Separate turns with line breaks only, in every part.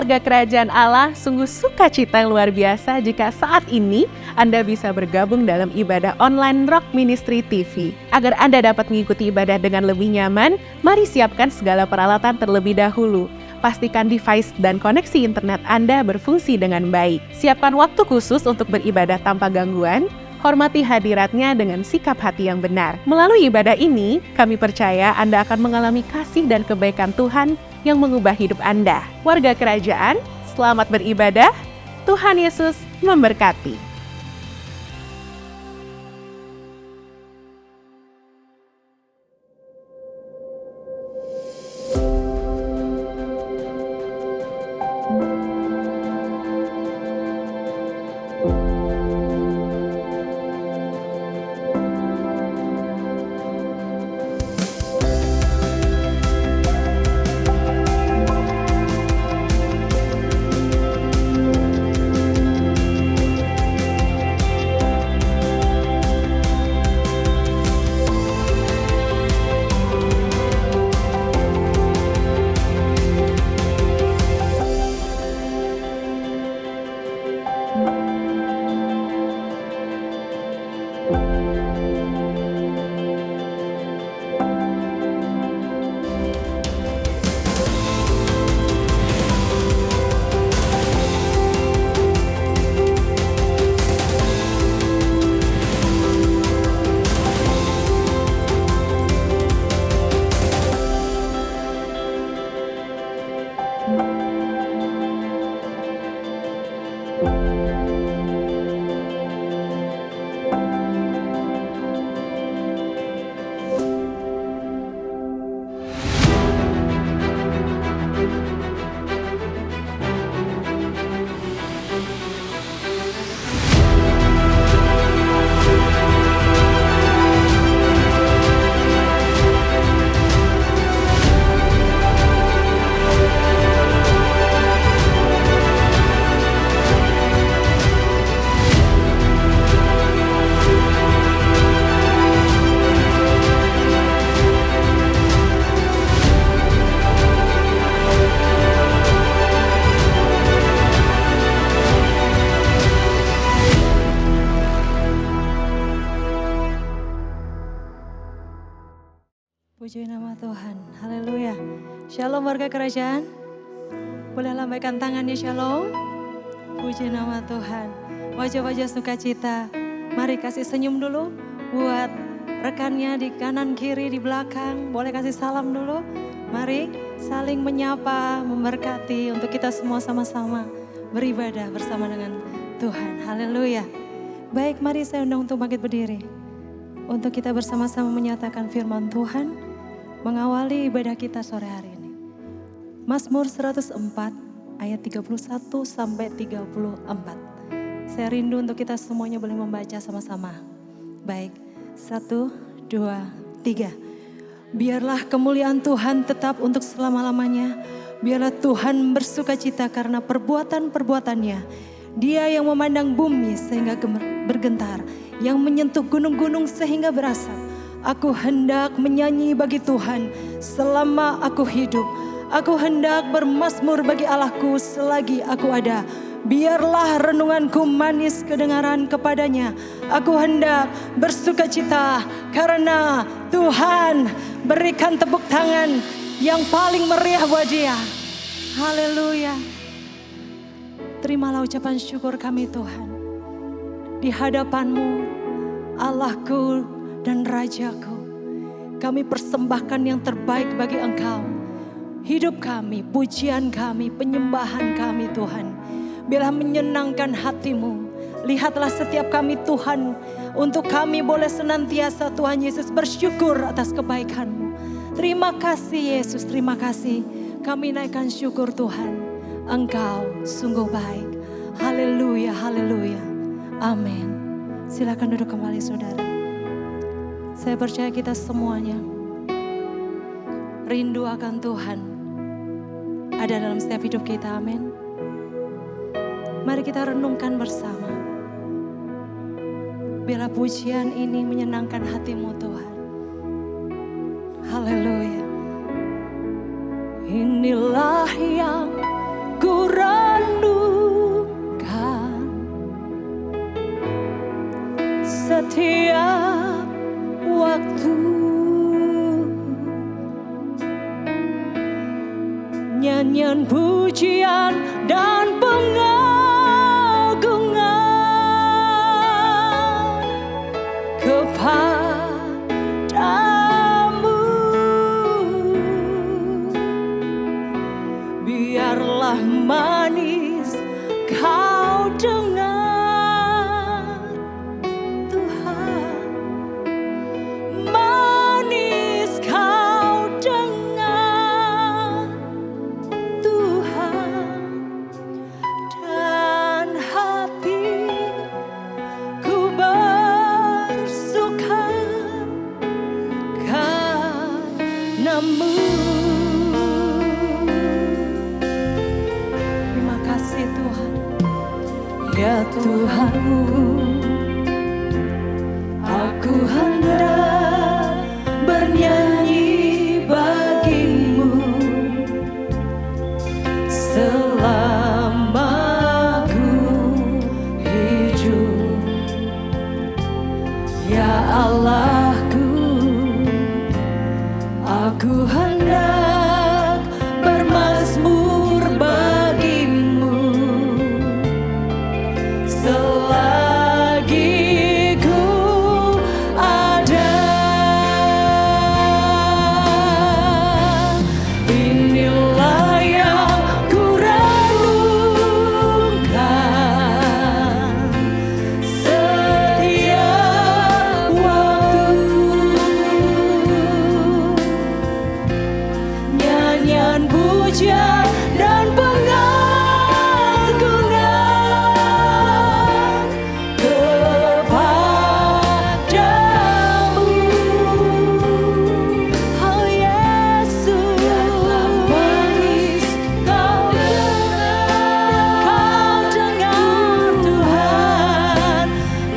Warga Kerajaan Allah, sungguh sukacita yang luar biasa jika saat ini Anda bisa bergabung dalam ibadah online Rock Ministry TV. Agar Anda dapat mengikuti ibadah dengan lebih nyaman, mari siapkan segala peralatan terlebih dahulu. Pastikan device dan koneksi internet Anda berfungsi dengan baik. Siapkan waktu khusus untuk beribadah tanpa gangguan. Hormati hadiratnya dengan sikap hati yang benar. Melalui ibadah ini, kami percaya Anda akan mengalami kasih dan kebaikan Tuhan yang mengubah hidup Anda. Warga kerajaan, selamat beribadah. Tuhan Yesus memberkati.
Puji nama Tuhan, haleluya. Shalom warga kerajaan, boleh lambaikan tangannya shalom. Puji nama Tuhan, wajah-wajah sukacita. Mari kasih senyum dulu buat rekannya di kanan kiri di belakang. Boleh kasih salam dulu. Mari saling menyapa, memberkati untuk kita semua sama-sama beribadah bersama dengan Tuhan, haleluya. Baik, mari saya undang untuk bangkit berdiri. Untuk kita bersama-sama menyatakan firman Tuhan, mengawali ibadah kita sore hari ini. Mazmur 104 ayat 31 sampai 34. Saya rindu untuk kita semuanya boleh membaca sama-sama. Baik, 1, 2, 3. Biarlah kemuliaan Tuhan tetap untuk selama-lamanya. Biarlah Tuhan bersukacita karena perbuatan-perbuatannya. Dia yang memandang bumi sehingga bergentar, yang menyentuh gunung-gunung sehingga berasap. Aku hendak menyanyi bagi Tuhan selama aku hidup. Aku hendak bermazmur bagi Allahku selagi aku ada. Biarlah renunganku manis kedengaran kepadanya. Aku hendak bersukacita karena Tuhan. Berikan tepuk tangan yang paling meriah buat Dia. Haleluya. Terimalah ucapan syukur kami Tuhan. Di hadapan-Mu, Allahku dan Rajaku, kami persembahkan yang terbaik bagi Engkau. Hidup kami, pujian kami, penyembahan kami Tuhan. Biarlah menyenangkan hati-Mu. Lihatlah setiap kami Tuhan, untuk kami boleh senantiasa Tuhan Yesus bersyukur atas kebaikan-Mu. Terima kasih Yesus, terima kasih. Kami naikkan syukur Tuhan. Engkau sungguh baik. Haleluya, haleluya. Amin. Silakan duduk kembali saudara. Saya percaya kita semuanya rindu akan Tuhan ada dalam setiap hidup kita, amin. Mari kita renungkan bersama. Biarlah pujian ini menyenangkan hati-Mu Tuhan. Haleluya. Inilah yang ku nyanyian pujian dan pengagungan kepadamu. Biarlah manis kau dengar, Tuhan. Manis kau dengar, Tuhan. Dan hatiku bersuka karenamu. Terima kasih Tuhan. Ya Tuhanku, aku hendak bernyanyi bagimu selama ku hidup. Ya Allahku, aku hendak bermazmur bagimu selagi ku ada. Inilah yang ku renungkan setiap waktu. Nyanyian pujian dan pengagungan kepadamu. Oh Yesus, manis kau dengar, Tuhan.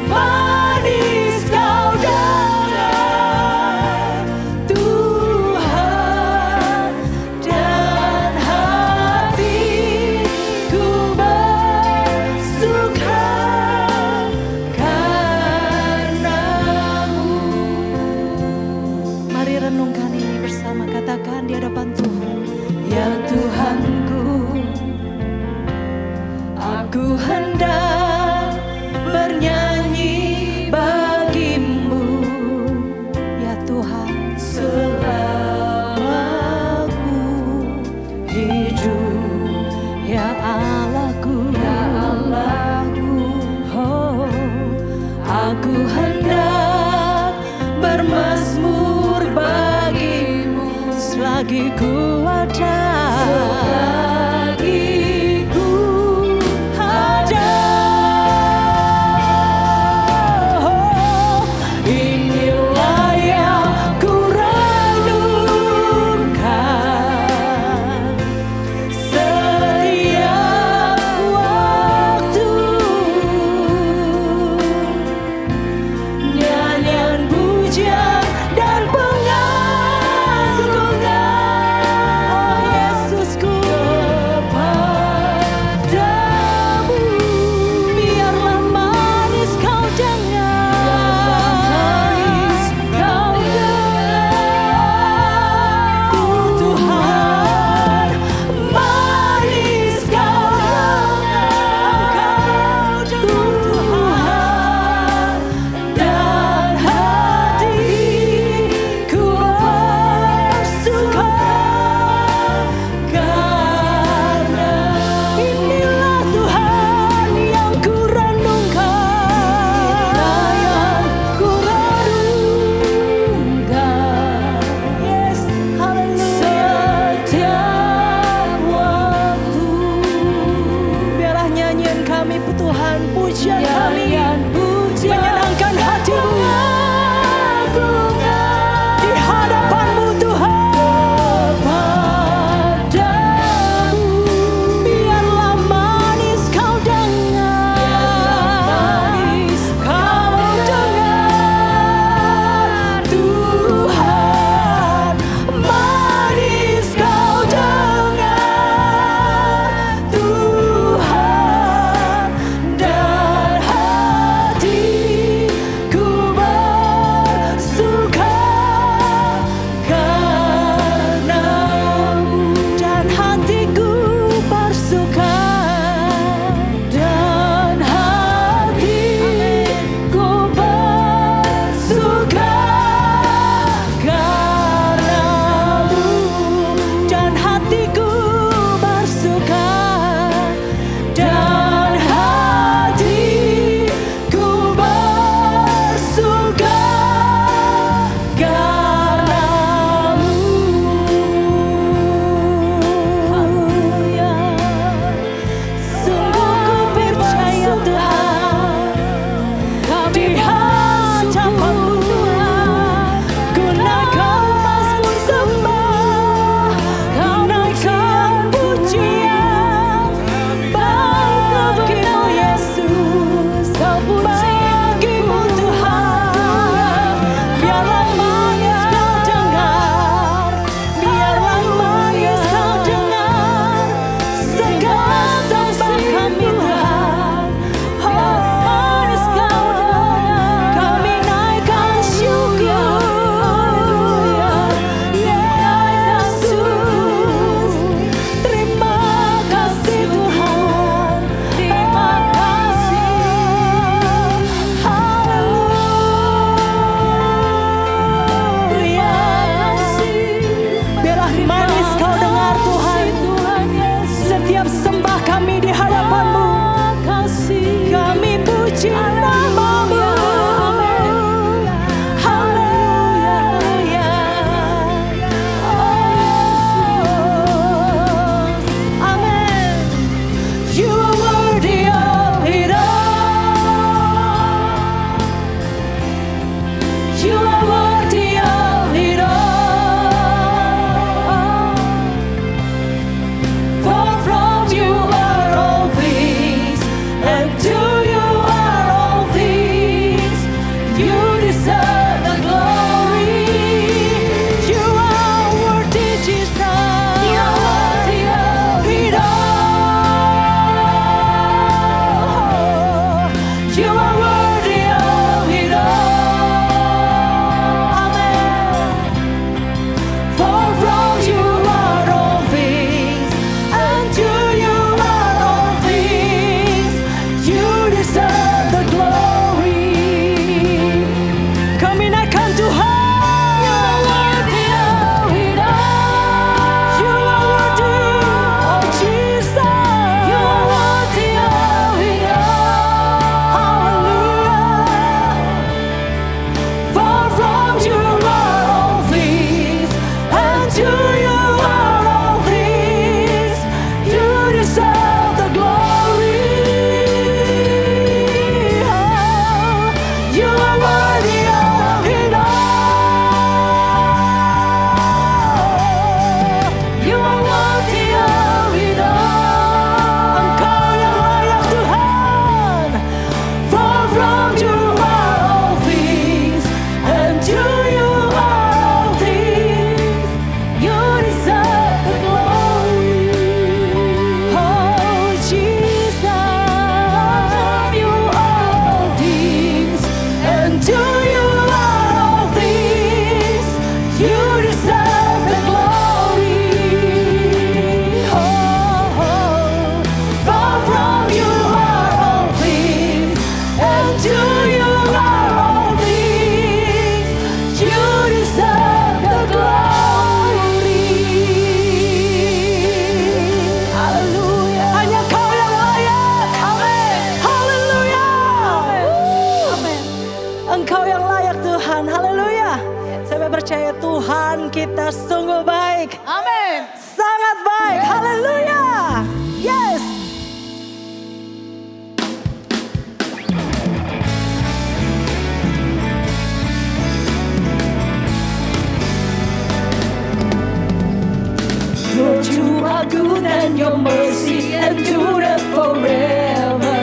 Manis kau dengar, Tuhan. Dan hatiku bersuka karenamu. Mari renungkan ini bersama, katakan di hadapan Tuhan. Ya Tuhanku, aku hendak bernyanyi bagimu. Ya Tuhan, selama ku hidup. Ya Allahku, ya Allahku, oh, aku hendak bermazmur bagimu selagi ku ada. Selagi ku ada. Oh, inilah yang ku renungkan setiap waktu. Nyanyian pujian dan pengagungan Tuhan kita sungguh baik.
Amin.
Sangat baik. Haleluya. Yes.
Lord, you are good and your mercy endureth forever.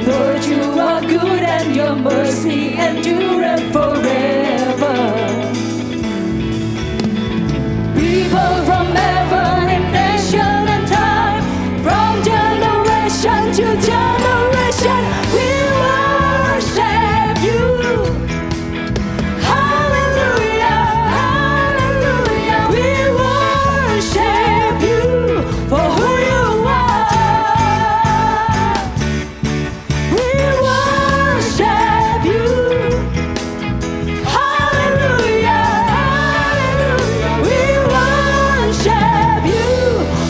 Lord, you are good and your mercy endureth forever. People from every nation and time, from generation to generation, we worship you. Hallelujah, hallelujah, we worship you for who you are. We worship you. Hallelujah, hallelujah, we worship you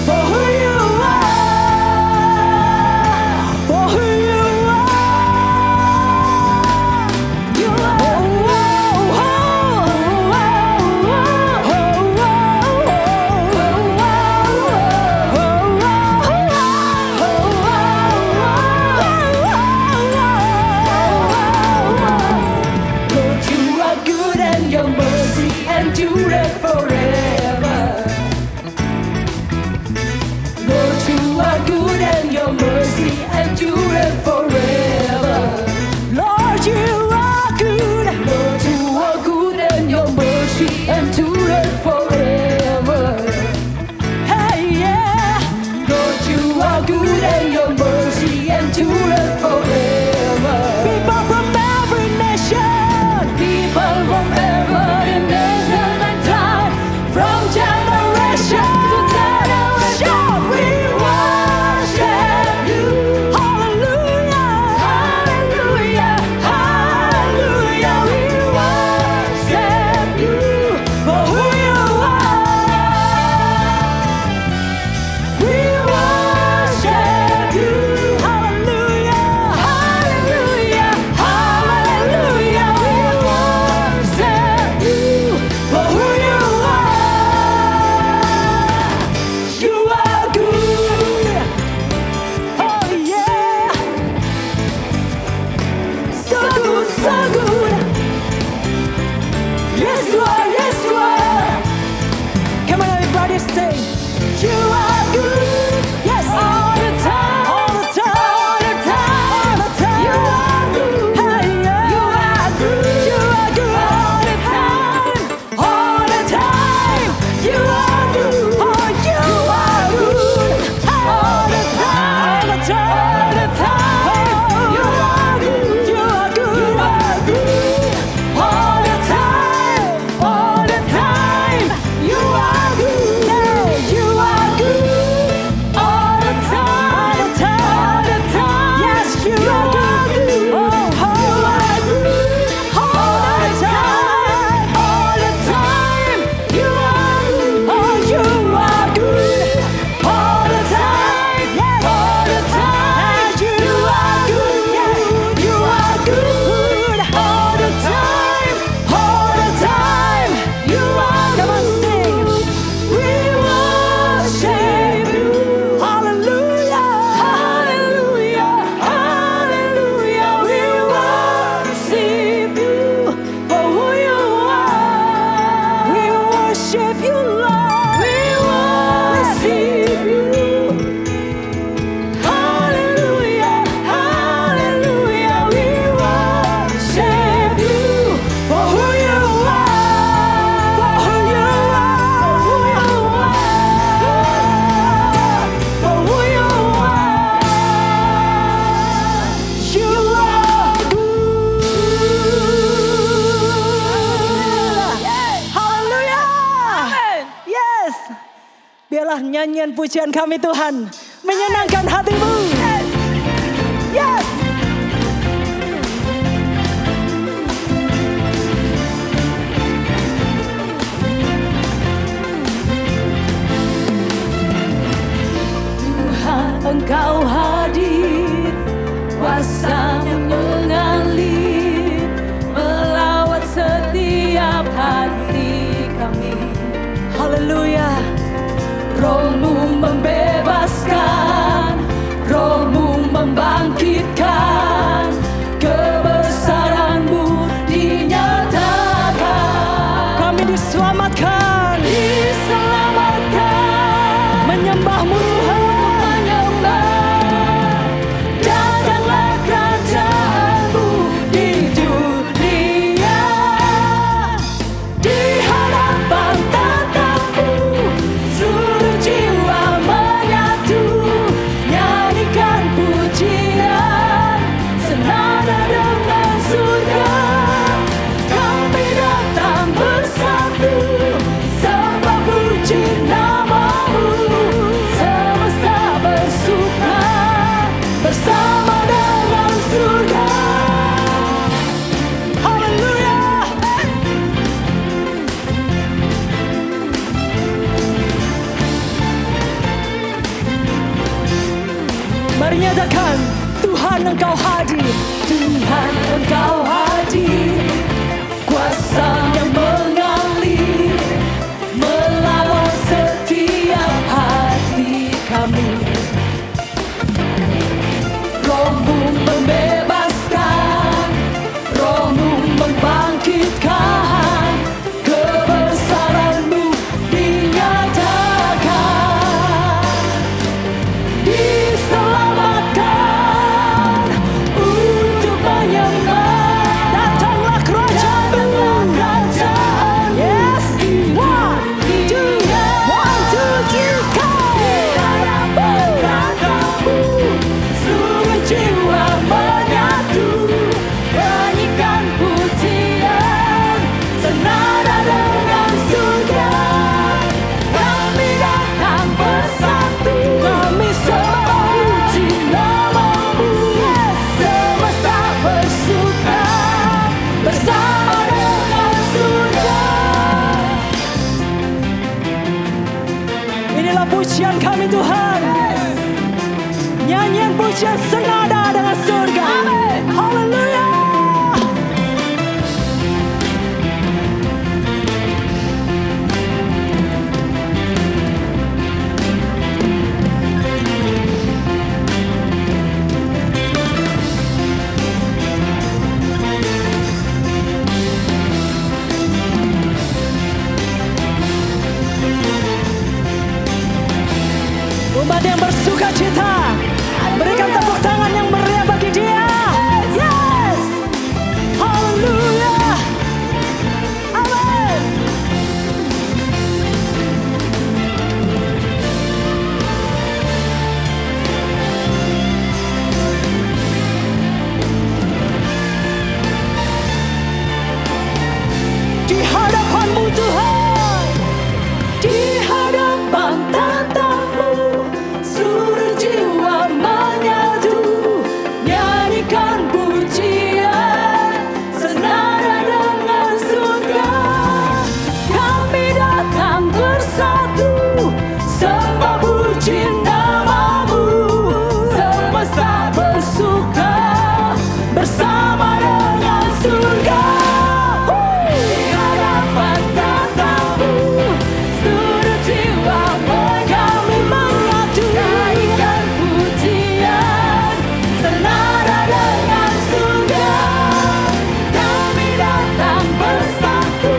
for who you are. For who you are. You are. Lord, you are good and your mercy endureth forever. Lord, you are good and your mercy endureth forever. Lord, you are good. Lord, you are good and your mercy endureth forever. Hey, yeah. Lord, you are good and your mercy endureth forever. People from every nation, people from every nation and time, from generation to generation, we worship you. Hallelujah, hallelujah, hallelujah, we worship you for who you are. We worship you. Hallelujah, hallelujah, hallelujah, we worship you for who you are. You are good. Oh yeah. So good, so good. Yes you are, yes you are.
Come on everybody sing.
You are good. Yes, all the time.
All the time.
All the time.
All the time.
You are good.
Hey, yeah.
You are good.
You are good.
All the time. All the time. You are good.
Oh, you
are good. All the time.
All the time.
All the time. You are good.
You are good.
You are good. All the time. All the time. You are good. You are good. All the time.
All the time.
All the time.
Yes, you are good.
Oh,
Oh,
you are good. All the time. All the time. You are good.
oh, you are good.
All the time.
Yes.
All the time.
You
are good. You are good. All the time. All the time. You are
Come on, sing.
good. We worship you.
Hallelujah.
Hallelujah. Hallelujah. We worship you for who you are.
We worship you, Lord.
We worship you. Hallelujah, hallelujah, we worship you for who you are. For who you are. For who you are.
You are good. Haleluya. Yes. Biarlah nyanyian pujian kami Tuhan menyenangkan hatimu. Yes.
Tuhan, Engkau hadir, kuasa-Mu mengalir, melawat setiap setiap hati kami.
Haleluya.
Roh-Mu membebaskan, Roh-Mu membangkitkan, kebesaran-Mu dinyatakan.
Kami diselamatkan.
Diselamatkan,
Menyembah-Mu Tuhan.
menyembah. Datanglah kerajaan-Mu di dunia. Di hadapan tatamu, seluruh jiwa menyatu. Nyanyikan pujian, senada dengan surga. Kami datang bersatu, sembah puji nama-Mu. Semesta bersuka bersama dengan surga.
Haleluya. Mari nyatakan, Tuhan Engkau hadir.
Tuhan Engkau hadir, kuasa yang mengalir, melawan setiap hati kami. Roh-Mu membebaskan, Roh-Mu membangkitkan, kebesaran-Mu dinyatakan. Diselamatkan untuk menyembah.
Datanglah kerajaan-Mu.
Yes, one, two, go. Di hadapan tatamu, seluruh jiwa menyatu. Nyanyikan pujian, senada dengan surga. Kami datang bersatu, kami sembah puji nama-Mu. Semesta bersuka bersama dengan surga.
Inilah pujian kami Tuhan. Nyanyian pujian senada dengan surga. Haleluya. Umat yang bersuka cita, berikan tepuk tangan yang meriah bagi Dia. Yes. Haleluya. Amin. Di hadapan-Mu Tuhan.
Di hadapan tatamu, seluruh jiwa menyatu. Nyanyikan pujian, senada dengan surga. Kami datang bersatu, sembah puji nama-Mu. Semesta bersuka bersama dengan surga. Di hadapan tatamu, seluruh jiwa kami menyatu. Nyanyikan pujian, senada dengan surga. Kami datang bersatu,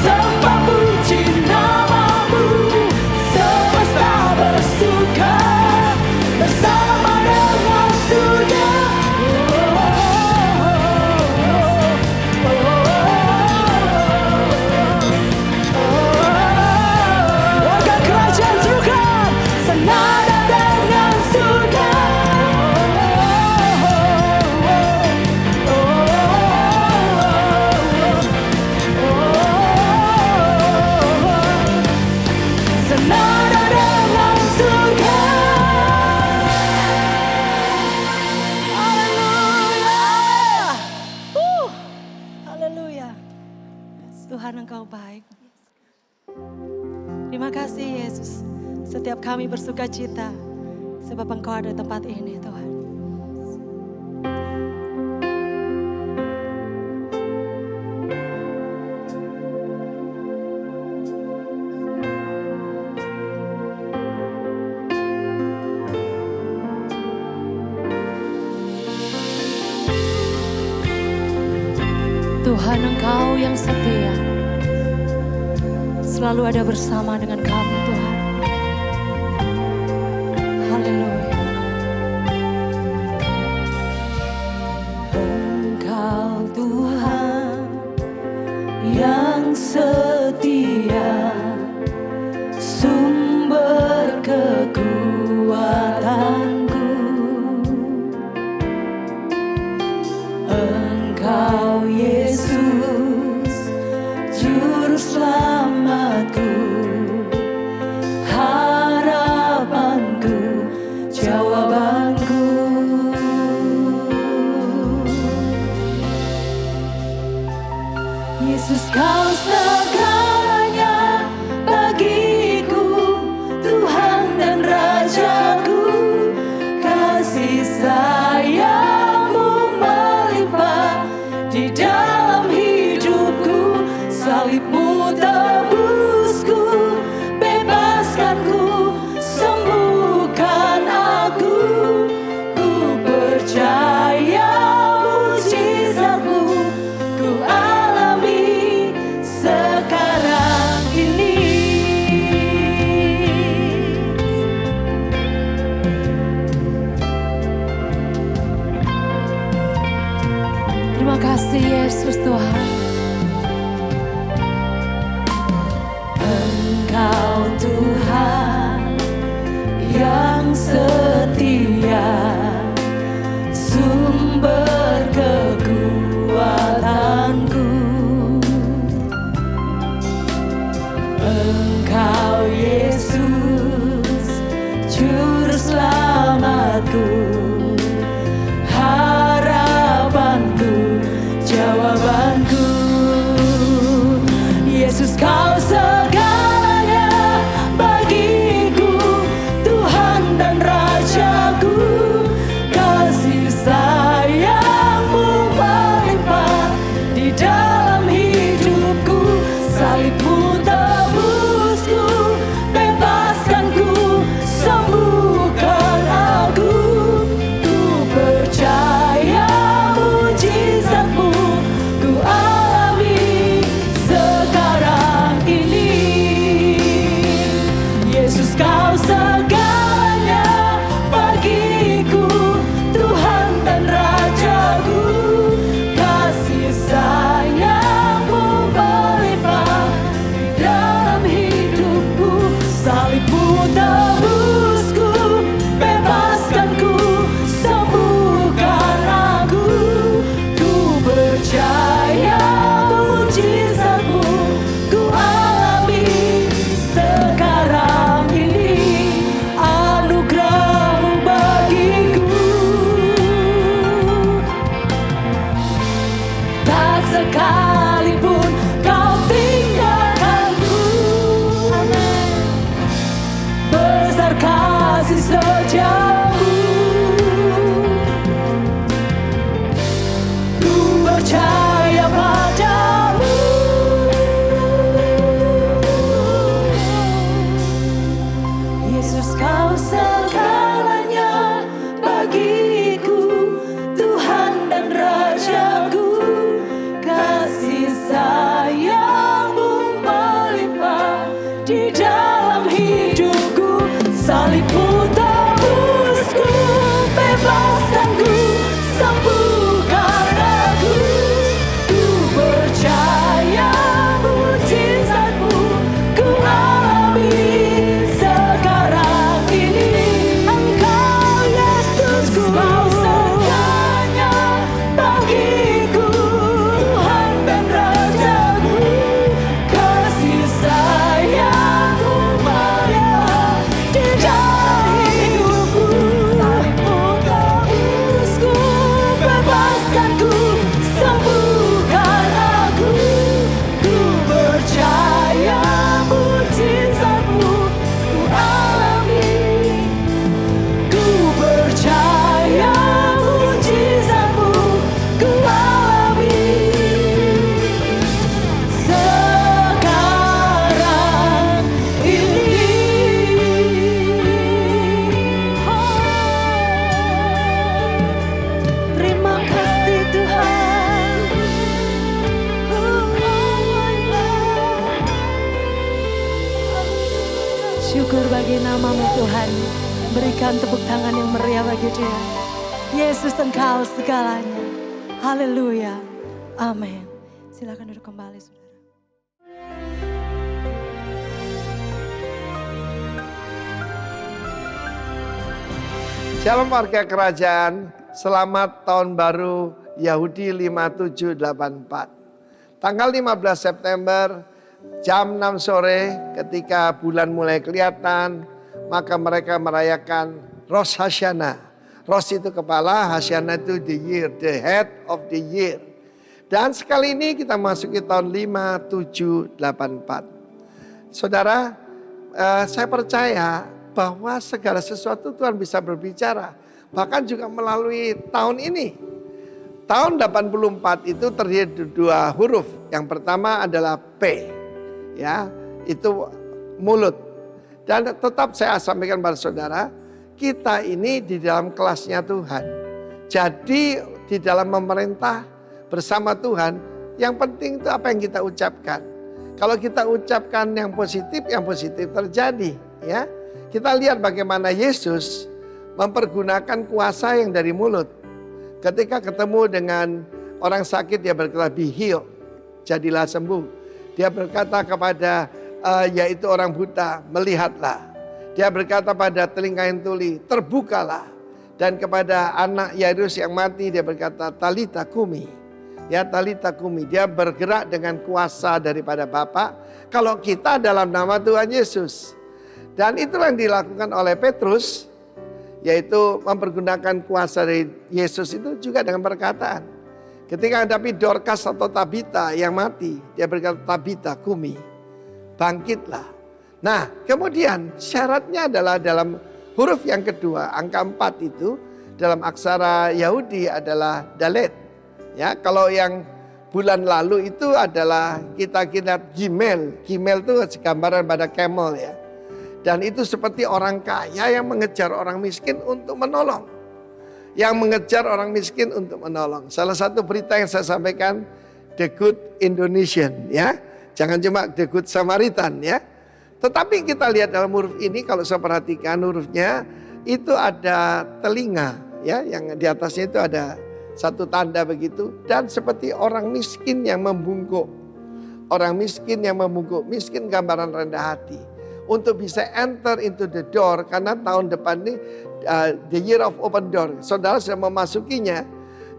sembah puji nama-Mu. Semesta bersuka bersama dengan surga.
Warga kerajaan surga.
Senada dengan surga. Senada dengan surga.
Haleluya. Haleluya. Tuhan Engkau baik. Terima kasih Yesus. Setiap kami bersuka cita, sebab Engkau ada di tempat ini Tuhan. Tuhan, Engkau yang setia, selalu ada bersama dengan kami Tuhan. Haleluya.
Engkau Tuhan yang setia, sumber kekuatanku. Engkau Yesus, Juru Selamatku, harapanku, jawabanku. Yesus, Kau segalanya bagiku, Tuhan dan Rajaku. Kasih sayang-Mu melimpah di dalam hidupku. Salib-Mu tebusku, bebaskanku, sembuhkan aku. Ku percaya mujizat-Mu ku alami sekarang ini.
Terima kasih Yesus Tuhan. Syukur bagi namamu Tuhan. Berikan tepuk tangan yang meriah bagi Dia. Yesus Engkau segalanya. Haleluya. Amin. Silakan duduk kembali saudara.
Shalom warga kerajaan, selamat tahun baru Yahudi 5784. Tanggal 15 September jam 6 sore ketika bulan mulai kelihatan, maka mereka merayakan Rosh Hashanah. Rosh itu kepala, Hashanah itu the year, the head of the year. Dan sekali ini kita masuki tahun 5784. Saudara, saya percaya bahwa segala sesuatu Tuhan bisa berbicara. Bahkan juga melalui tahun ini. Tahun 84 itu terdiri dari 2 huruf. Yang pertama adalah P. Ya, itu mulut. Dan tetap saya sampaikan pada saudara, kita ini di dalam kelasnya Tuhan. Jadi di dalam memerintah bersama Tuhan, yang penting itu apa yang kita ucapkan. Kalau kita ucapkan yang positif terjadi, ya. Kita lihat bagaimana Yesus mempergunakan kuasa yang dari mulut. Ketika ketemu dengan orang sakit, dia berkata, be healed, jadilah sembuh. Dia berkata kepada yaitu orang buta, melihatlah. Dia berkata pada telinga yang tuli, terbukalah. Dan kepada anak Yairus yang mati, dia berkata, talita kumi. Ya, talita kumi. Dia bergerak dengan kuasa daripada Bapa. Kalau kita dalam nama Tuhan Yesus. Dan itulah yang dilakukan oleh Petrus, yaitu mempergunakan kuasa dari Yesus itu juga dengan perkataan. Ketika hadapi Dorcas atau Tabita yang mati, dia berkata, Tabita kumi, bangkitlah. Nah, kemudian syaratnya adalah dalam huruf yang kedua, angka 4 itu dalam aksara Yahudi adalah dalet. Ya, kalau yang bulan lalu itu adalah kita lihat Gimel. Gimel itu gambaran pada camel ya. Dan itu seperti orang kaya yang mengejar orang miskin untuk menolong. Yang mengejar orang miskin untuk menolong. Salah satu berita yang saya sampaikan, The Good Indonesian ya. Jangan cuma The Good Samaritan ya. Tetapi kita lihat dalam huruf ini, kalau saya perhatikan hurufnya, itu ada telinga ya. Yang di atasnya itu ada satu tanda begitu. Dan seperti orang miskin yang membungkuk. Orang miskin yang membungkuk. Miskin gambaran rendah hati. Untuk bisa enter into the door, karena tahun depan ini the year of open door. Saudara sudah memasukinya.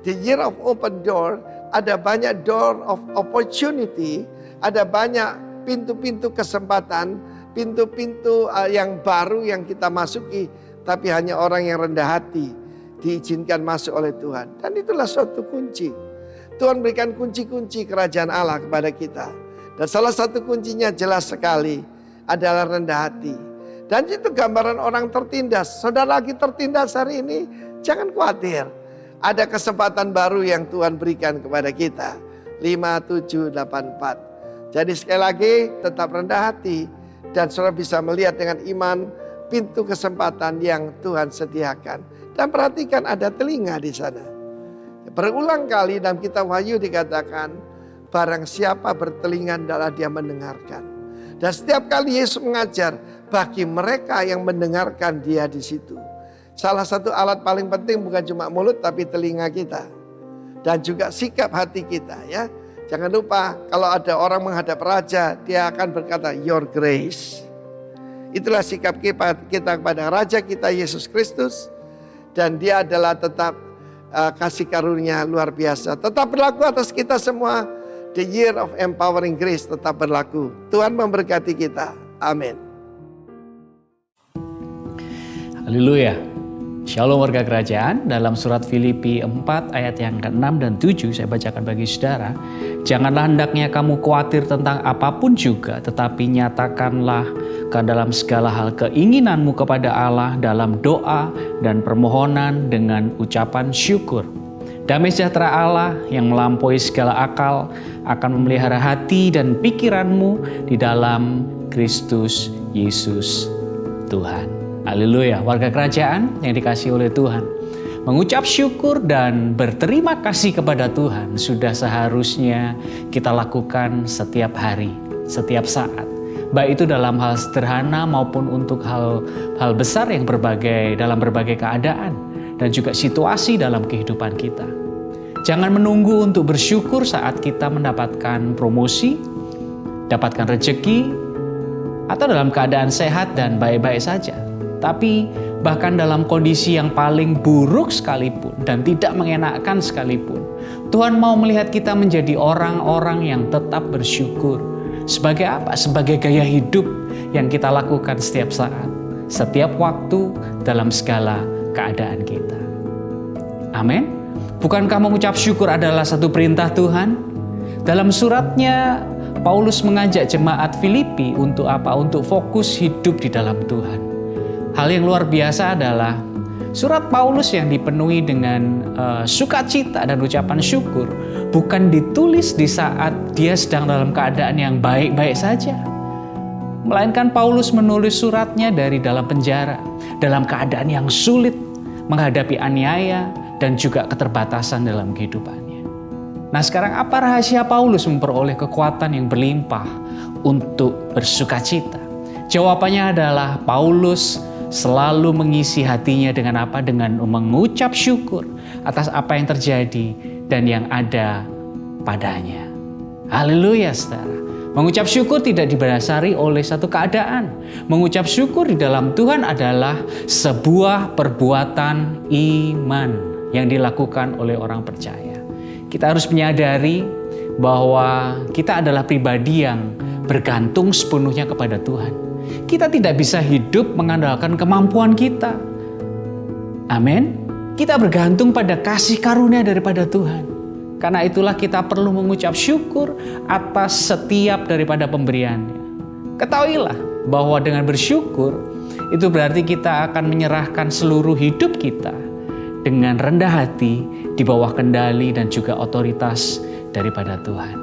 The year of open door, ada banyak door of opportunity, ada banyak pintu-pintu kesempatan, pintu-pintu yang baru yang kita masuki, tapi hanya orang yang rendah hati diizinkan masuk oleh Tuhan. Dan itulah suatu kunci. Tuhan berikan kunci-kunci kerajaan Allah kepada kita. Dan salah satu kuncinya jelas sekali adalah rendah hati. Dan itu gambaran orang tertindas. Saudara lagi tertindas hari ini, jangan khawatir. Ada kesempatan baru yang Tuhan berikan kepada kita. 5784. Jadi sekali lagi tetap rendah hati. Dan saudara bisa melihat dengan iman pintu kesempatan yang Tuhan sediakan. Dan perhatikan ada telinga di sana. Berulang kali dalam kitab Wahyu dikatakan, barang siapa bertelinga adalah dia mendengarkan. Dan setiap kali Yesus mengajar, bagi mereka yang mendengarkan dia di situ. Salah satu alat paling penting bukan cuma mulut tapi telinga kita. Dan juga sikap hati kita ya. Jangan lupa kalau ada orang menghadap raja, dia akan berkata, your grace. Itulah sikap kita kepada raja kita Yesus Kristus. Dan dia adalah tetap kasih karunia luar biasa. Tetap berlaku atas kita semua. The year of empowering grace tetap berlaku. Tuhan memberkati kita. Amin.
Haleluya. Shalom warga kerajaan. Dalam surat Filipi 4 ayat yang ke-6 dan 7 saya bacakan bagi saudara. Janganlah hendaknya kamu khawatir tentang apapun juga, tetapi nyatakanlah ke dalam segala hal keinginanmu kepada Allah dalam doa dan permohonan dengan ucapan syukur. Damai sejahtera Allah yang melampaui segala akal akan memelihara hati dan pikiranmu di dalam Kristus Yesus Tuhan. Haleluya, warga kerajaan yang dikasihi oleh Tuhan. Mengucap syukur dan berterima kasih kepada Tuhan sudah seharusnya kita lakukan setiap hari, setiap saat. baik itu dalam hal sederhana maupun untuk hal besar yang dalam berbagai keadaan dan juga situasi dalam kehidupan kita. Jangan menunggu untuk bersyukur saat kita mendapatkan promosi, dapatkan rezeki, atau dalam keadaan sehat dan baik-baik saja. Tapi bahkan dalam kondisi yang paling buruk sekalipun dan tidak mengenakan sekalipun, Tuhan mau melihat kita menjadi orang-orang yang tetap bersyukur. Sebagai apa? Sebagai gaya hidup yang kita lakukan setiap saat, setiap waktu, dalam segala keadaan kita. Amin. Bukankah mengucap syukur adalah satu perintah Tuhan? Dalam suratnya, Paulus mengajak jemaat Filipi untuk apa? Untuk fokus hidup di dalam Tuhan. Hal yang luar biasa adalah surat Paulus yang dipenuhi dengan sukacita dan ucapan syukur bukan ditulis di saat dia sedang dalam keadaan yang baik-baik saja. Melainkan Paulus menulis suratnya dari dalam penjara, dalam keadaan yang sulit, menghadapi aniaya dan juga keterbatasan dalam kehidupannya. Nah, sekarang apa rahasia Paulus memperoleh kekuatan yang berlimpah untuk bersukacita? Jawabannya adalah Paulus selalu mengisi hatinya dengan apa? Dengan mengucap syukur atas apa yang terjadi dan yang ada padanya. Haleluya, saudara. Mengucap syukur tidak didasari oleh satu keadaan. Mengucap syukur di dalam Tuhan adalah sebuah perbuatan iman yang dilakukan oleh orang percaya. Kita harus menyadari bahwa kita adalah pribadi yang bergantung sepenuhnya kepada Tuhan. Kita tidak bisa hidup mengandalkan kemampuan kita. Amin. Kita bergantung pada kasih karunia daripada Tuhan. Karena itulah kita perlu mengucap syukur atas setiap daripada pemberiannya. Ketahuilah bahwa dengan bersyukur itu berarti kita akan menyerahkan seluruh hidup kita dengan rendah hati di bawah kendali dan juga otoritas daripada Tuhan.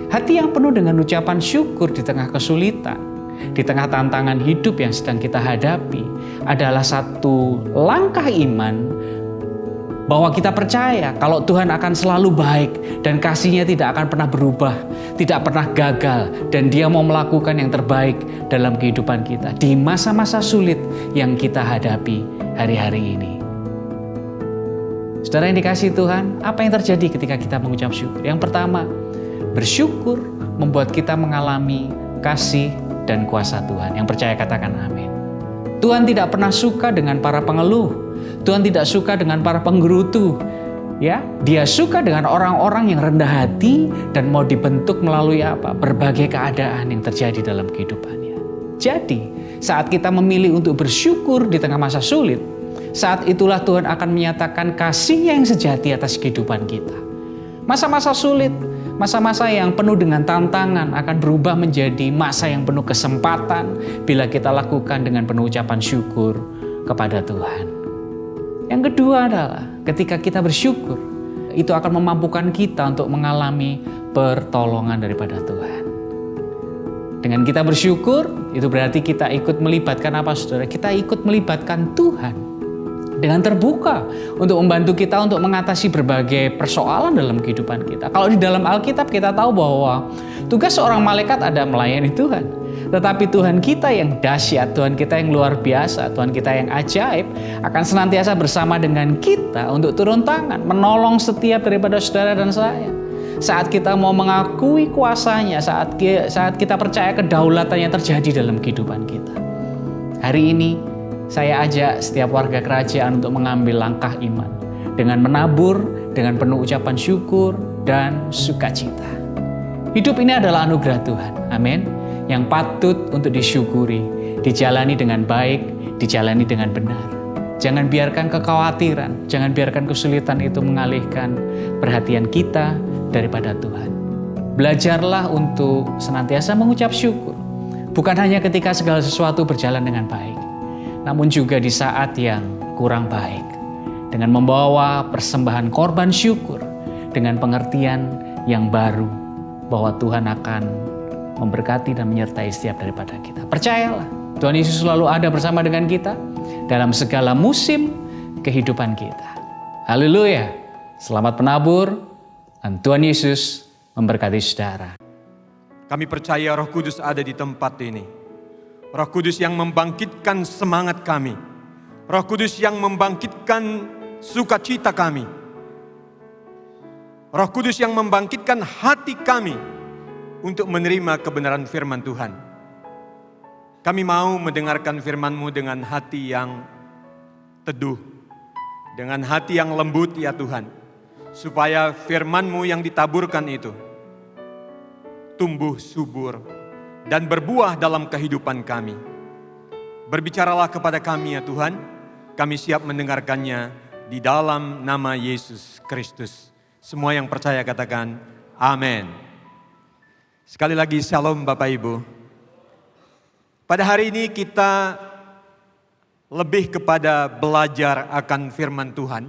Hati yang penuh dengan ucapan syukur di tengah kesulitan, di tengah tantangan hidup yang sedang kita hadapi adalah satu langkah iman bahwa kita percaya kalau Tuhan akan selalu baik dan kasih-Nya tidak akan pernah berubah, tidak pernah gagal, dan Dia mau melakukan yang terbaik dalam kehidupan kita di masa-masa sulit yang kita hadapi hari-hari ini. Saudara yang dikasihi Tuhan, apa yang terjadi ketika kita mengucap syukur? Yang pertama, bersyukur membuat kita mengalami kasih dan kuasa Tuhan. Yang percaya katakan amin. Tuhan tidak pernah suka dengan para pengeluh. Tuhan tidak suka dengan para penggerutu. Ya, Dia suka dengan orang-orang yang rendah hati dan mau dibentuk melalui apa? Berbagai keadaan yang terjadi dalam kehidupannya. Jadi, saat kita memilih untuk bersyukur di tengah masa sulit, saat itulah Tuhan akan menyatakan kasih-Nya yang sejati atas kehidupan kita. Masa-masa sulit, masa-masa yang penuh dengan tantangan akan berubah menjadi masa yang penuh kesempatan bila kita lakukan dengan penuh ucapan syukur kepada Tuhan. Yang kedua adalah ketika kita bersyukur, itu akan memampukan kita untuk mengalami pertolongan daripada Tuhan. Dengan kita bersyukur, itu berarti kita ikut melibatkan apa, saudara? Kita ikut melibatkan Tuhan dengan terbuka untuk membantu kita untuk mengatasi berbagai persoalan dalam kehidupan kita. Kalau di dalam Alkitab kita tahu bahwa tugas seorang malaikat ada melayani Tuhan. Tetapi Tuhan kita yang dahsyat, Tuhan kita yang luar biasa, Tuhan kita yang ajaib akan senantiasa bersama dengan kita untuk turun tangan, menolong setiap daripada saudara dan saya. Saat kita mau mengakui kuasanya, saat kita percaya kedaulatan yang terjadi dalam kehidupan kita. Hari ini saya ajak setiap warga kerajaan untuk mengambil langkah iman dengan menabur, dengan penuh ucapan syukur dan sukacita. Hidup ini adalah anugerah Tuhan, amin, yang patut untuk disyukuri, dijalani dengan baik, dijalani dengan benar. Jangan biarkan kekhawatiran, jangan biarkan kesulitan itu mengalihkan perhatian kita daripada Tuhan. Belajarlah untuk senantiasa mengucap syukur, bukan hanya ketika segala sesuatu berjalan dengan baik, namun juga di saat yang kurang baik, dengan membawa persembahan korban syukur, dengan pengertian yang baru bahwa Tuhan akan memberkati dan menyertai setiap daripada kita. Percayalah, Tuhan Yesus selalu ada bersama dengan kita dalam segala musim kehidupan kita. Haleluya, selamat penabur, dan Tuhan Yesus memberkati saudara.
Kami percaya Roh Kudus ada di tempat ini. Roh Kudus yang membangkitkan semangat kami. Roh Kudus yang membangkitkan sukacita kami. Roh Kudus yang membangkitkan hati kami untuk menerima kebenaran firman Tuhan. Kami mau mendengarkan firman-Mu dengan hati yang teduh, dengan hati yang lembut ya Tuhan. Supaya firman-Mu yang ditaburkan itu tumbuh subur dan berbuah dalam kehidupan kami. Berbicaralah kepada kami ya Tuhan, kami siap mendengarkannya di dalam nama Yesus Kristus. Semua yang percaya katakan amin. Sekali lagi shalom Bapak Ibu. Pada hari ini kita lebih kepada belajar akan firman Tuhan,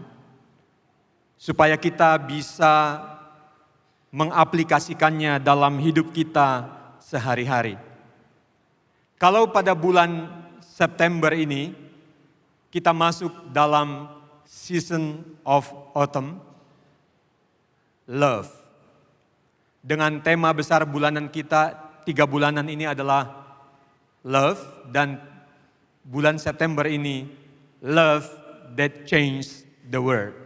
supaya kita bisa mengaplikasikannya dalam hidup kita sehari-hari. Kalau pada bulan September ini kita masuk dalam season of autumn, love. Dengan tema besar bulanan kita 3 bulanan ini adalah love, dan bulan September ini love that changed the world.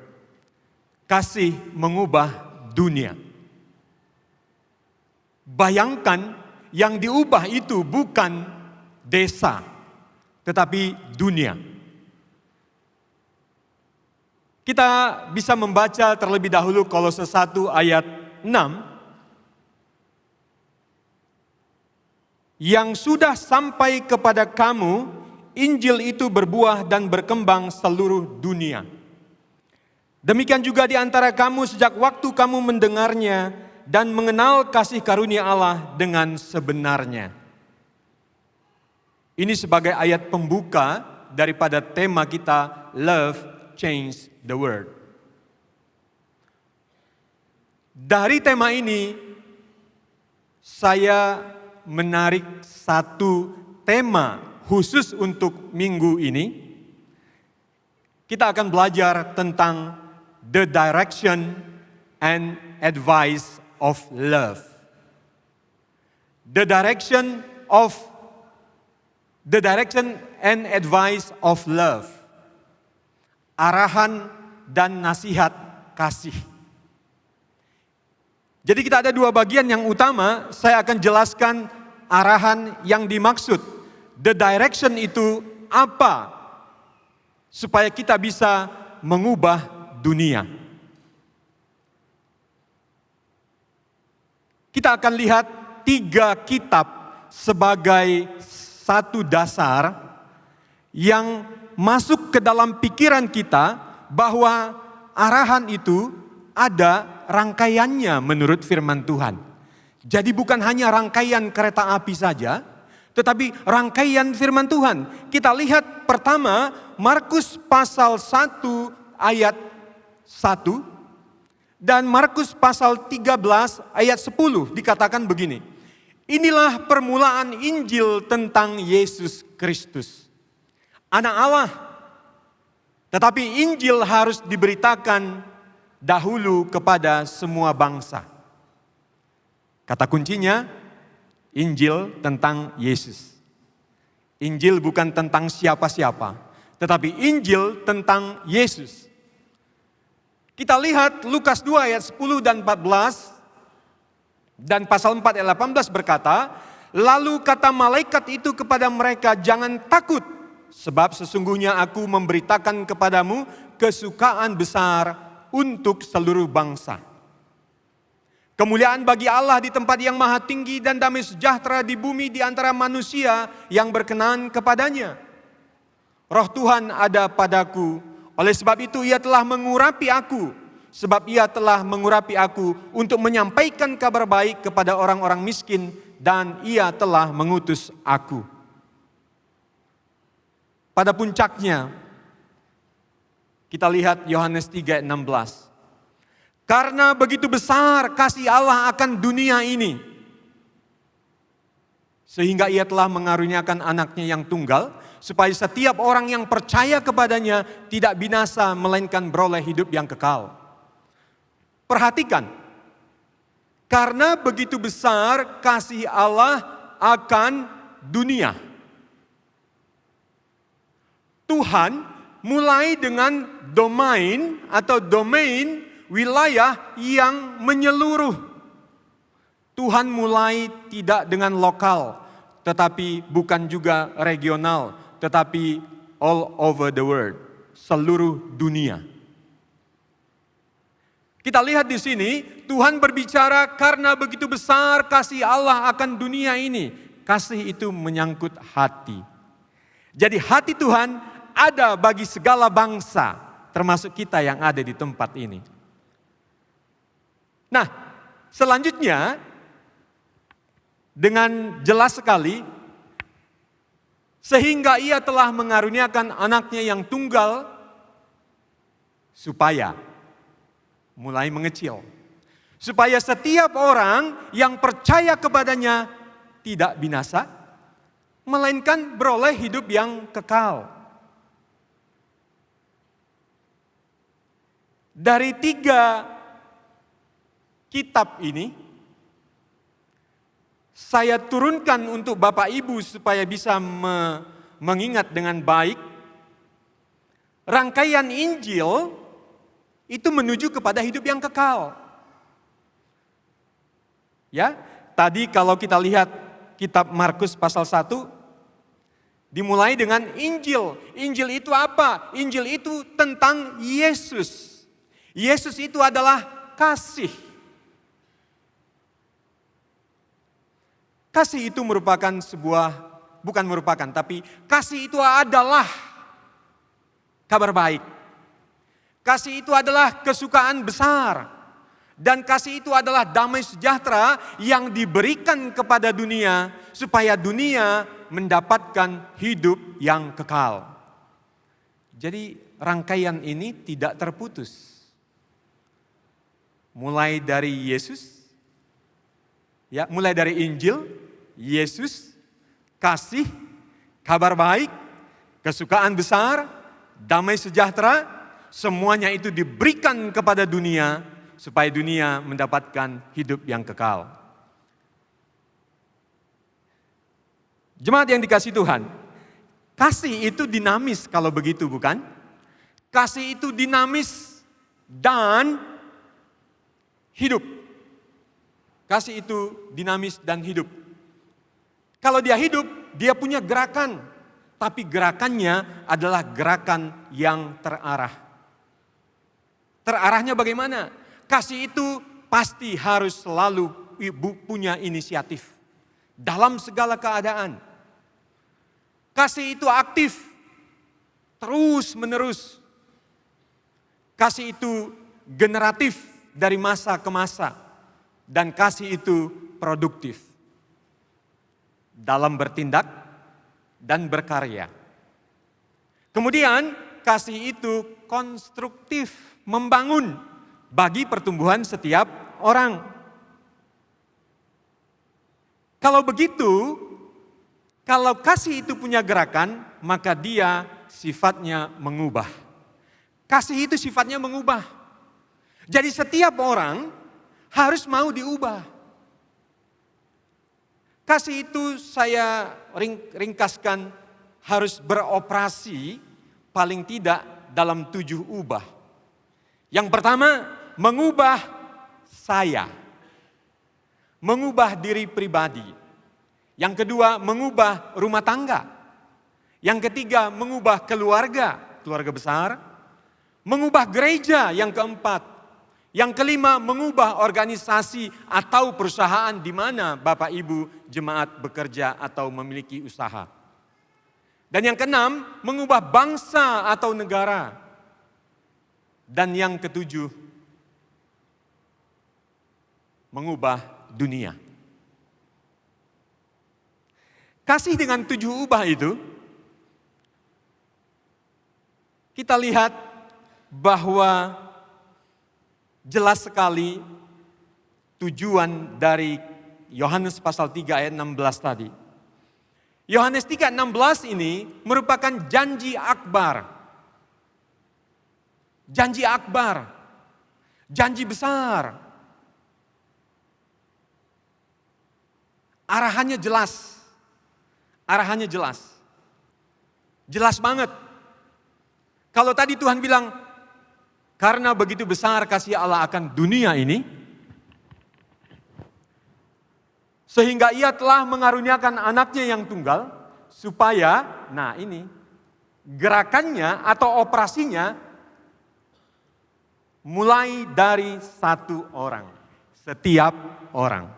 Kasih mengubah dunia. Bayangkan yang diubah itu bukan desa, tetapi dunia. Kita bisa membaca terlebih dahulu Kolose 1 ayat 6. Yang sudah sampai kepada kamu, Injil itu berbuah dan berkembang seluruh dunia. Demikian juga di antara kamu sejak waktu kamu mendengarnya dan mengenal kasih karunia Allah dengan sebenarnya. Ini sebagai ayat pembuka daripada tema kita, Love Change the World. Dari tema ini, saya menarik satu tema khusus untuk minggu ini. Kita akan belajar tentang the direction and advice of love. The direction and advice of love. Arahan dan nasihat kasih. Jadi kita ada 2 bagian yang utama, saya akan jelaskan arahan yang dimaksud. The direction itu apa? Supaya kita bisa mengubah dunia. Kita akan lihat 3 kitab sebagai satu dasar yang masuk ke dalam pikiran kita bahwa arahan itu ada rangkaiannya menurut firman Tuhan. Jadi bukan hanya rangkaian kereta api saja, tetapi rangkaian firman Tuhan. Kita lihat pertama Markus pasal 1 ayat 1 dan Markus pasal 13 ayat 10 dikatakan begini. Inilah permulaan Injil tentang Yesus Kristus, Anak Allah. Tetapi Injil harus diberitakan dahulu kepada semua bangsa. Kata kuncinya, Injil tentang Yesus. Injil bukan tentang siapa-siapa, tetapi Injil tentang Yesus. Kita lihat Lukas 2 ayat 10 dan 14, dan pasal 4 ayat 18 berkata, lalu kata malaikat itu kepada mereka, jangan takut, sebab sesungguhnya aku memberitakan kepadamu kesukaan besar untuk seluruh bangsa. Kemuliaan bagi Allah di tempat yang maha tinggi dan damai sejahtera di bumi di antara manusia yang berkenan kepadanya. Roh Tuhan ada padaku, oleh sebab itu ia telah mengurapi aku. Sebab ia telah mengurapi aku untuk menyampaikan kabar baik kepada orang-orang miskin dan ia telah mengutus aku. Pada puncaknya, kita lihat Yohanes 3:16. Karena begitu besar kasih Allah akan dunia ini, sehingga ia telah mengaruniakan anaknya yang tunggal, supaya setiap orang yang percaya kepadanya tidak binasa, melainkan beroleh hidup yang kekal. Perhatikan, Karena begitu besar kasih Allah akan dunia. Tuhan mulai dengan domain atau domain wilayah yang menyeluruh. Tuhan mulai tidak dengan lokal, tetapi bukan juga regional, tetapi all over the world, seluruh dunia. Kita lihat di sini, Tuhan berbicara karena begitu besar kasih Allah akan dunia ini. Kasih itu menyangkut hati. Jadi hati Tuhan ada bagi segala bangsa, termasuk kita yang ada di tempat ini. Nah, selanjutnya dengan jelas sekali, sehingga ia telah mengaruniakan anaknya yang tunggal, supaya mulai mengecil. Supaya setiap orang yang percaya kepadanya tidak binasa, melainkan beroleh hidup yang kekal. Dari 3 kitab ini, saya turunkan untuk Bapak Ibu supaya bisa mengingat dengan baik. Rangkaian Injil itu menuju kepada hidup yang kekal. Ya, tadi kalau kita lihat kitab Markus pasal 1, dimulai dengan Injil. Injil itu apa? Injil itu tentang Yesus. Yesus itu adalah kasih. Kasih itu tapi kasih itu adalah kabar baik. Kasih itu adalah kesukaan besar. Dan kasih itu adalah damai sejahtera yang diberikan kepada dunia supaya dunia mendapatkan hidup yang kekal. Jadi rangkaian ini tidak terputus. Mulai dari Yesus, ya, mulai dari Injil, Yesus, kasih, kabar baik, kesukaan besar, damai sejahtera, semuanya itu diberikan kepada dunia supaya dunia mendapatkan hidup yang kekal. Jemaat yang dikasihi Tuhan, kasih itu dinamis kalau begitu, bukan? Kasih itu dinamis dan hidup. Kasih itu dinamis dan hidup. Kalau dia hidup, dia punya gerakan, tapi gerakannya adalah gerakan yang terarah. Terarahnya bagaimana? Kasih itu pasti harus selalu punya inisiatif dalam segala keadaan. Kasih itu aktif, terus menerus. Kasih itu generatif dari masa ke masa. Dan kasih itu produktif dalam bertindak dan berkarya. Kemudian kasih itu konstruktif, membangun bagi pertumbuhan setiap orang. Kalau begitu, kalau kasih itu punya gerakan, maka dia sifatnya mengubah. Kasih itu sifatnya mengubah. Jadi setiap orang harus mau diubah. Kasih itu saya ringkaskan harus beroperasi paling tidak dalam 7 ubah. Yang pertama, mengubah saya. Mengubah diri pribadi. Yang kedua, mengubah rumah tangga. Yang ketiga, mengubah keluarga besar. Mengubah gereja, yang keempat. Yang kelima, mengubah organisasi atau perusahaan di mana Bapak Ibu jemaat bekerja atau memiliki usaha. Dan yang keenam, mengubah bangsa atau negara. Dan yang ketujuh, mengubah dunia. Kasih dengan 7 ubah itu, kita lihat bahwa jelas sekali tujuan dari Yohanes pasal 3 ayat 16 tadi. Yohanes 3:16 ini merupakan janji akbar. Janji akbar, janji besar. Arahannya jelas. Arahannya jelas. Jelas banget. Kalau tadi Tuhan bilang, karena begitu besar kasih Allah akan dunia ini, sehingga ia telah mengaruniakan anaknya yang tunggal, supaya, nah ini, gerakannya atau operasinya, mulai dari satu orang, setiap orang.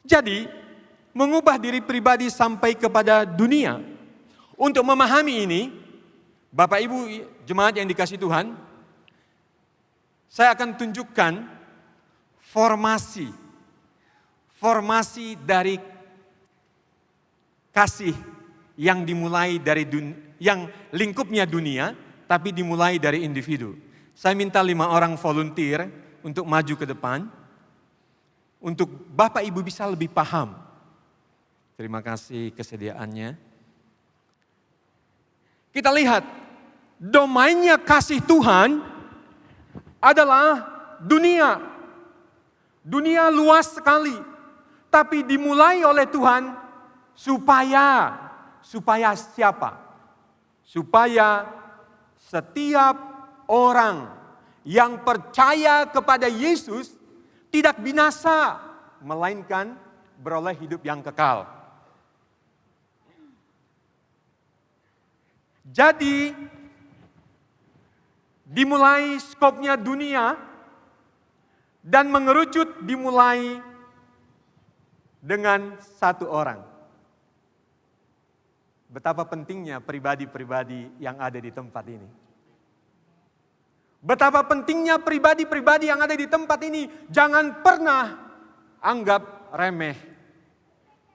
Jadi, mengubah diri pribadi sampai kepada dunia. Untuk memahami ini, Bapak Ibu jemaat yang dikasihi Tuhan, saya akan tunjukkan formasi dari kasih yang dimulai dari yang lingkupnya dunia, tapi dimulai dari individu. Saya minta 5 orang volunteer untuk maju ke depan, untuk Bapak Ibu bisa lebih paham. Terima kasih kesediaannya. Kita lihat, domainnya kasih Tuhan adalah dunia. Dunia luas sekali, tapi dimulai oleh Tuhan supaya siapa? Supaya setiap orang yang percaya kepada Yesus tidak binasa, melainkan beroleh hidup yang kekal. Jadi, dimulai skopnya dunia dan mengerucut dimulai dengan satu orang. Betapa pentingnya pribadi-pribadi yang ada di tempat ini. Betapa pentingnya pribadi-pribadi yang ada di tempat ini. Jangan pernah anggap remeh,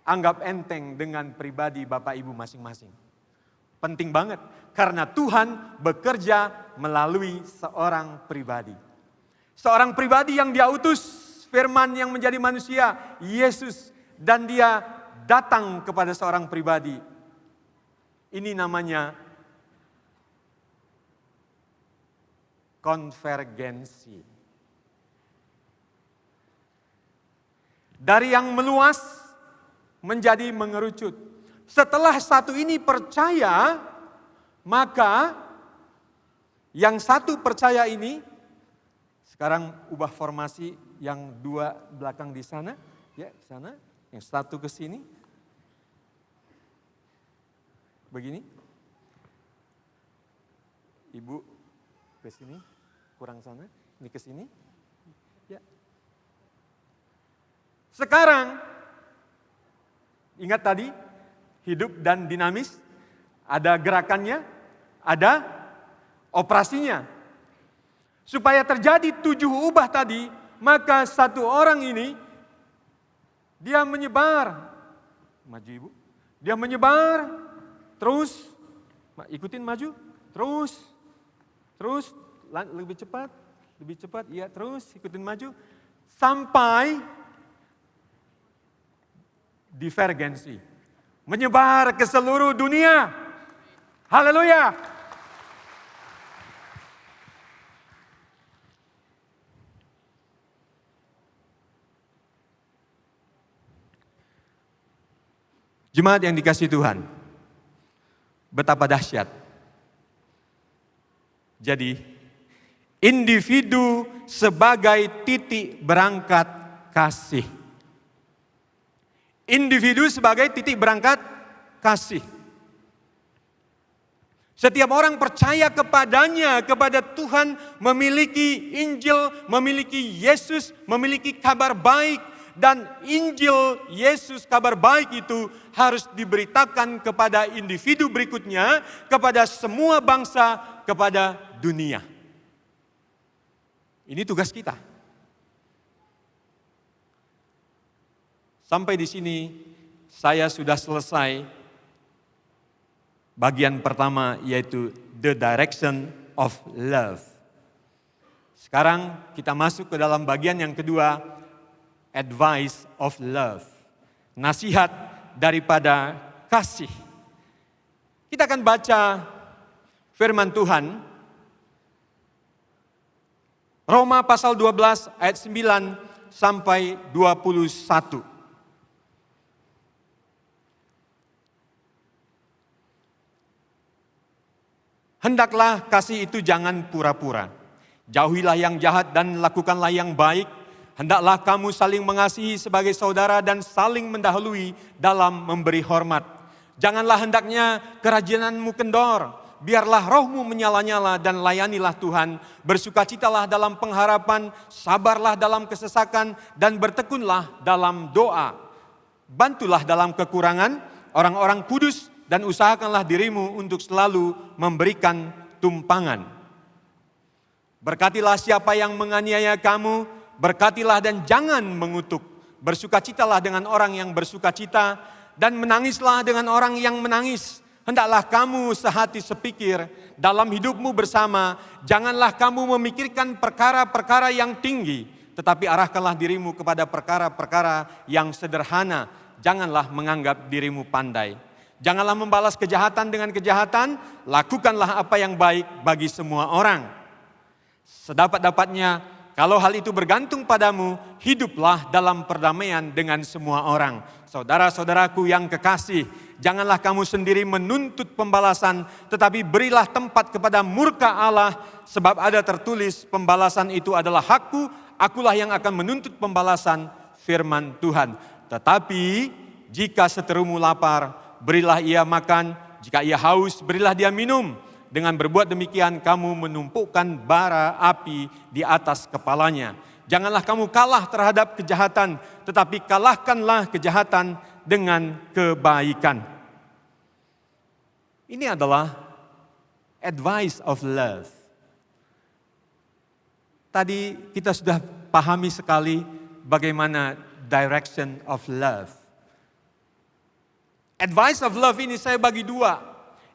anggap enteng dengan pribadi Bapak Ibu masing-masing. Penting banget, karena Tuhan bekerja melalui seorang pribadi. Seorang pribadi yang Dia utus, firman yang menjadi manusia, Yesus. Dan Dia datang kepada seorang pribadi. Ini namanya konvergensi. Dari yang meluas menjadi mengerucut. Setelah satu ini percaya, maka yang satu percaya ini, sekarang ubah formasi yang 2 belakang di sana, ya sana, yang satu ke sini. Begini. Ibu ke sini, kurang sana, ini ke sini. Ya. Sekarang, ingat tadi, hidup dan dinamis, ada gerakannya, ada operasinya. Supaya terjadi 7 ubah tadi, maka satu orang ini, dia menyebar. Maju Ibu. Dia menyebar, terus, ikutin maju, terus, lebih cepat, iya terus, ikutin maju. Sampai divergensi. Menyebar ke seluruh dunia. Haleluya. Jemaat yang dikasihi Tuhan, betapa dahsyat. Jadi, individu sebagai titik berangkat kasih. Individu sebagai titik berangkat kasih. Setiap orang percaya kepadanya, kepada Tuhan, memiliki Injil, memiliki Yesus, memiliki kabar baik. Dan Injil Yesus, kabar baik itu harus diberitakan kepada individu berikutnya, kepada semua bangsa, kepada dunia. Ini tugas kita. Sampai di sini saya sudah selesai bagian pertama, yaitu the direction of love. Sekarang kita masuk ke dalam bagian yang kedua, advice of love. Nasihat daripada kasih. Kita akan baca firman Tuhan. Roma pasal 12 ayat 9 sampai 21. Hendaklah kasih itu jangan pura-pura. Jauhilah yang jahat dan lakukanlah yang baik. Hendaklah kamu saling mengasihi sebagai saudara dan saling mendahului dalam memberi hormat. Janganlah hendaknya kerajinanmu kendor. Biarlah rohmu menyala-nyala dan layanilah Tuhan. Bersukacitalah dalam pengharapan, sabarlah dalam kesesakan, dan bertekunlah dalam doa. Bantulah dalam kekurangan orang-orang kudus dan usahakanlah dirimu untuk selalu memberikan tumpangan. Berkatilah siapa yang menganiaya kamu, berkatilah dan jangan mengutuk. Bersukacitalah dengan orang yang bersukacita dan menangislah dengan orang yang menangis. Hendaklah kamu sehati sepikir dalam hidupmu bersama. Janganlah kamu memikirkan perkara-perkara yang tinggi, tetapi arahkanlah dirimu kepada perkara-perkara yang sederhana. Janganlah menganggap dirimu pandai. Janganlah membalas kejahatan dengan kejahatan, lakukanlah apa yang baik bagi semua orang. Sedapat-dapatnya, kalau hal itu bergantung padamu, hiduplah dalam perdamaian dengan semua orang. Saudara-saudaraku yang kekasih, janganlah kamu sendiri menuntut pembalasan, tetapi berilah tempat kepada murka Allah, sebab ada tertulis, pembalasan itu adalah hakku, akulah yang akan menuntut pembalasan, firman Tuhan. Tetapi jika seterumu lapar, berilah ia makan, jika ia haus, berilah dia minum. Dengan berbuat demikian kamu menumpukan bara api di atas kepalanya. Janganlah kamu kalah terhadap kejahatan, tetapi kalahkanlah kejahatan dengan kebaikan. Ini adalah advice of love. Tadi kita sudah pahami sekali bagaimana direction of love. Advice of love ini saya bagi dua.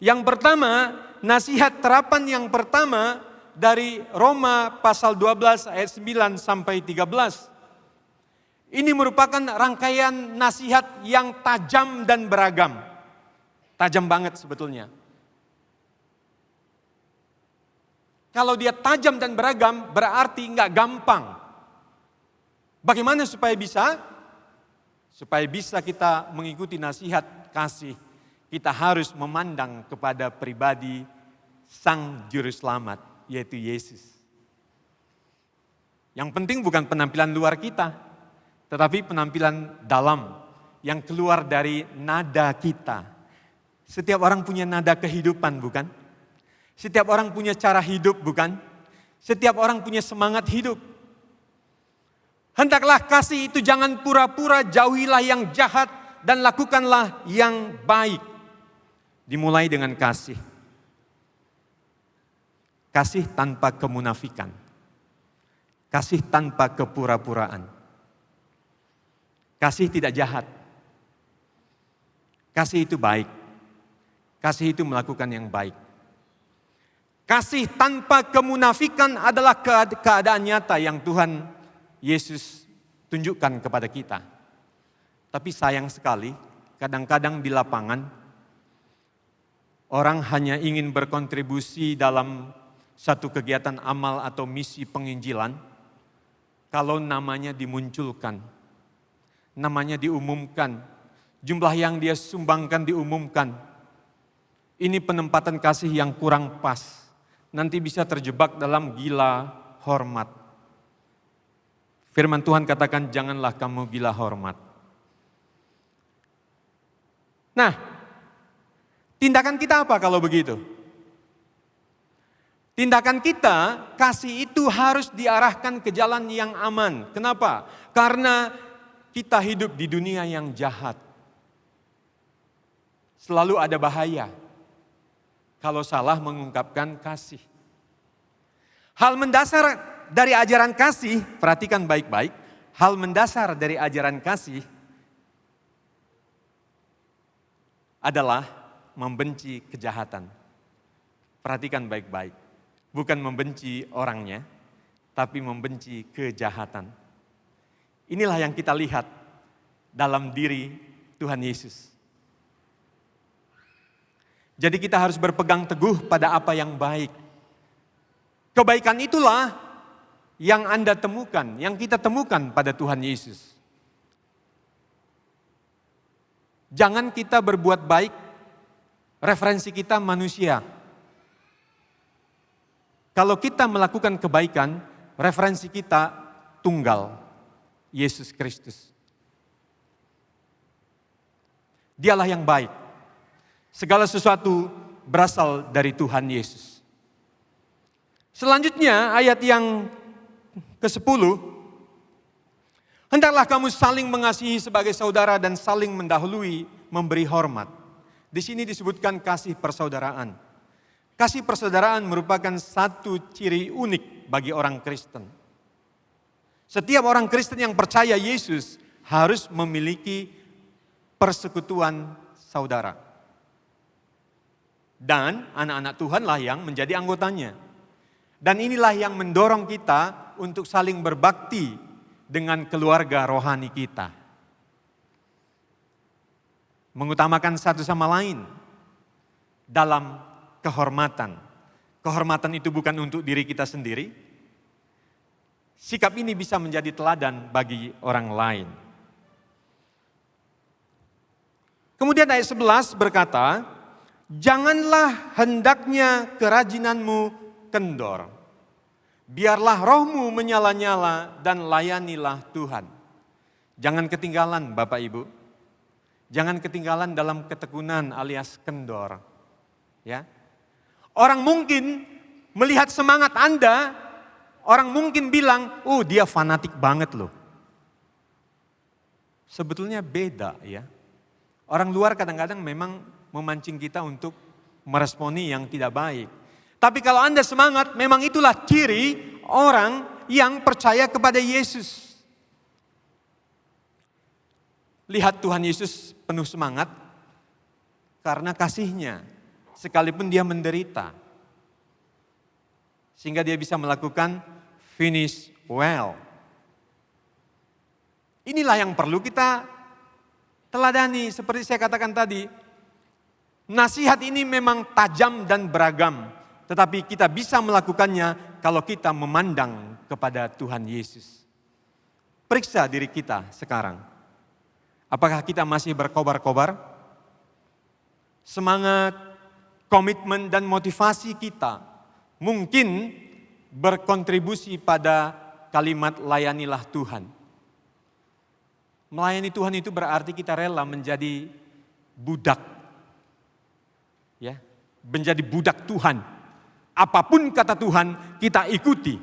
Yang pertama, nasihat terapan yang pertama dari Roma pasal 12 ayat 9 sampai 13. Ini merupakan rangkaian nasihat yang tajam dan beragam. Tajam banget sebetulnya. Kalau dia tajam dan beragam berarti nggak gampang. Bagaimana supaya bisa? Supaya bisa kita mengikuti nasihat kasih, kita harus memandang kepada pribadi Sang Juru Selamat, yaitu Yesus. Yang penting bukan penampilan luar kita, tetapi penampilan dalam yang keluar dari nada kita. Setiap orang punya nada kehidupan, bukan? Setiap orang punya cara hidup, bukan? Setiap orang punya semangat hidup. Hendaklah kasih itu jangan pura-pura, jauhilah yang jahat dan lakukanlah yang baik. Dimulai dengan kasih. Kasih tanpa kemunafikan. Kasih tanpa kepura-puraan. Kasih tidak jahat. Kasih itu baik. Kasih itu melakukan yang baik. Kasih tanpa kemunafikan adalah keadaan nyata yang Tuhan Yesus tunjukkan kepada kita. Tapi sayang sekali, kadang-kadang di lapangan, orang hanya ingin berkontribusi dalam satu kegiatan amal atau misi penginjilan, kalau namanya dimunculkan, namanya diumumkan, jumlah yang dia sumbangkan diumumkan. Ini penempatan kasih yang kurang pas, nanti bisa terjebak dalam gila hormat. Firman Tuhan katakan janganlah kamu gila hormat. Nah, tindakan kita apa kalau begitu? Tindakan kita, kasih itu harus diarahkan ke jalan yang aman. Kenapa? Karena kita hidup di dunia yang jahat. Selalu ada bahaya kalau salah mengungkapkan kasih. Hal mendasar dari ajaran kasih, perhatikan baik-baik, hal mendasar dari ajaran kasih adalah membenci kejahatan. Perhatikan baik-baik, bukan membenci orangnya, tapi membenci kejahatan. Inilah yang kita lihat dalam diri Tuhan Yesus. Jadi kita harus berpegang teguh pada apa yang baik. Kebaikan itulah yang Anda temukan, yang kita temukan pada Tuhan Yesus. Jangan kita berbuat baik, referensi kita manusia. Kalau kita melakukan kebaikan, referensi kita tunggal, Yesus Kristus. Dialah yang baik. Segala sesuatu berasal dari Tuhan Yesus. Selanjutnya ayat yang ke-10. Hendaklah kamu saling mengasihi sebagai saudara dan saling mendahului memberi hormat. Di sini disebutkan kasih persaudaraan. Kasih persaudaraan merupakan satu ciri unik bagi orang Kristen. Setiap orang Kristen yang percaya Yesus harus memiliki persekutuan saudara. Dan anak-anak Tuhanlah yang menjadi anggotanya. Dan inilah yang mendorong kita untuk saling berbakti dengan keluarga rohani kita. Mengutamakan satu sama lain dalam kehormatan. Kehormatan itu bukan untuk diri kita sendiri. Sikap ini bisa menjadi teladan bagi orang lain. Kemudian ayat 11 berkata, janganlah hendaknya kerajinanmu kendor. Biarlah rohmu menyala-nyala dan layanilah Tuhan. Jangan ketinggalan Bapak Ibu. Jangan ketinggalan dalam ketekunan alias kendor. Ya. Orang mungkin melihat semangat Anda, orang mungkin bilang, dia fanatik banget loh. Sebetulnya beda ya. Orang luar kadang-kadang memang memancing kita untuk meresponi yang tidak baik. Tapi kalau Anda semangat, memang itulah ciri orang yang percaya kepada Yesus. Lihat Tuhan Yesus penuh semangat karena kasihnya, sekalipun dia menderita. Sehingga dia bisa melakukan finish well. Inilah yang perlu kita teladani, seperti saya katakan tadi. Nasihat ini memang tajam dan beragam, tetapi kita bisa melakukannya kalau kita memandang kepada Tuhan Yesus. Periksa diri kita sekarang. Apakah kita masih berkobar-kobar? Semangat, komitmen dan motivasi kita mungkin berkontribusi pada kalimat layanilah Tuhan. Melayani Tuhan itu berarti kita rela menjadi budak. Ya, menjadi budak Tuhan. Apapun kata Tuhan, kita ikuti.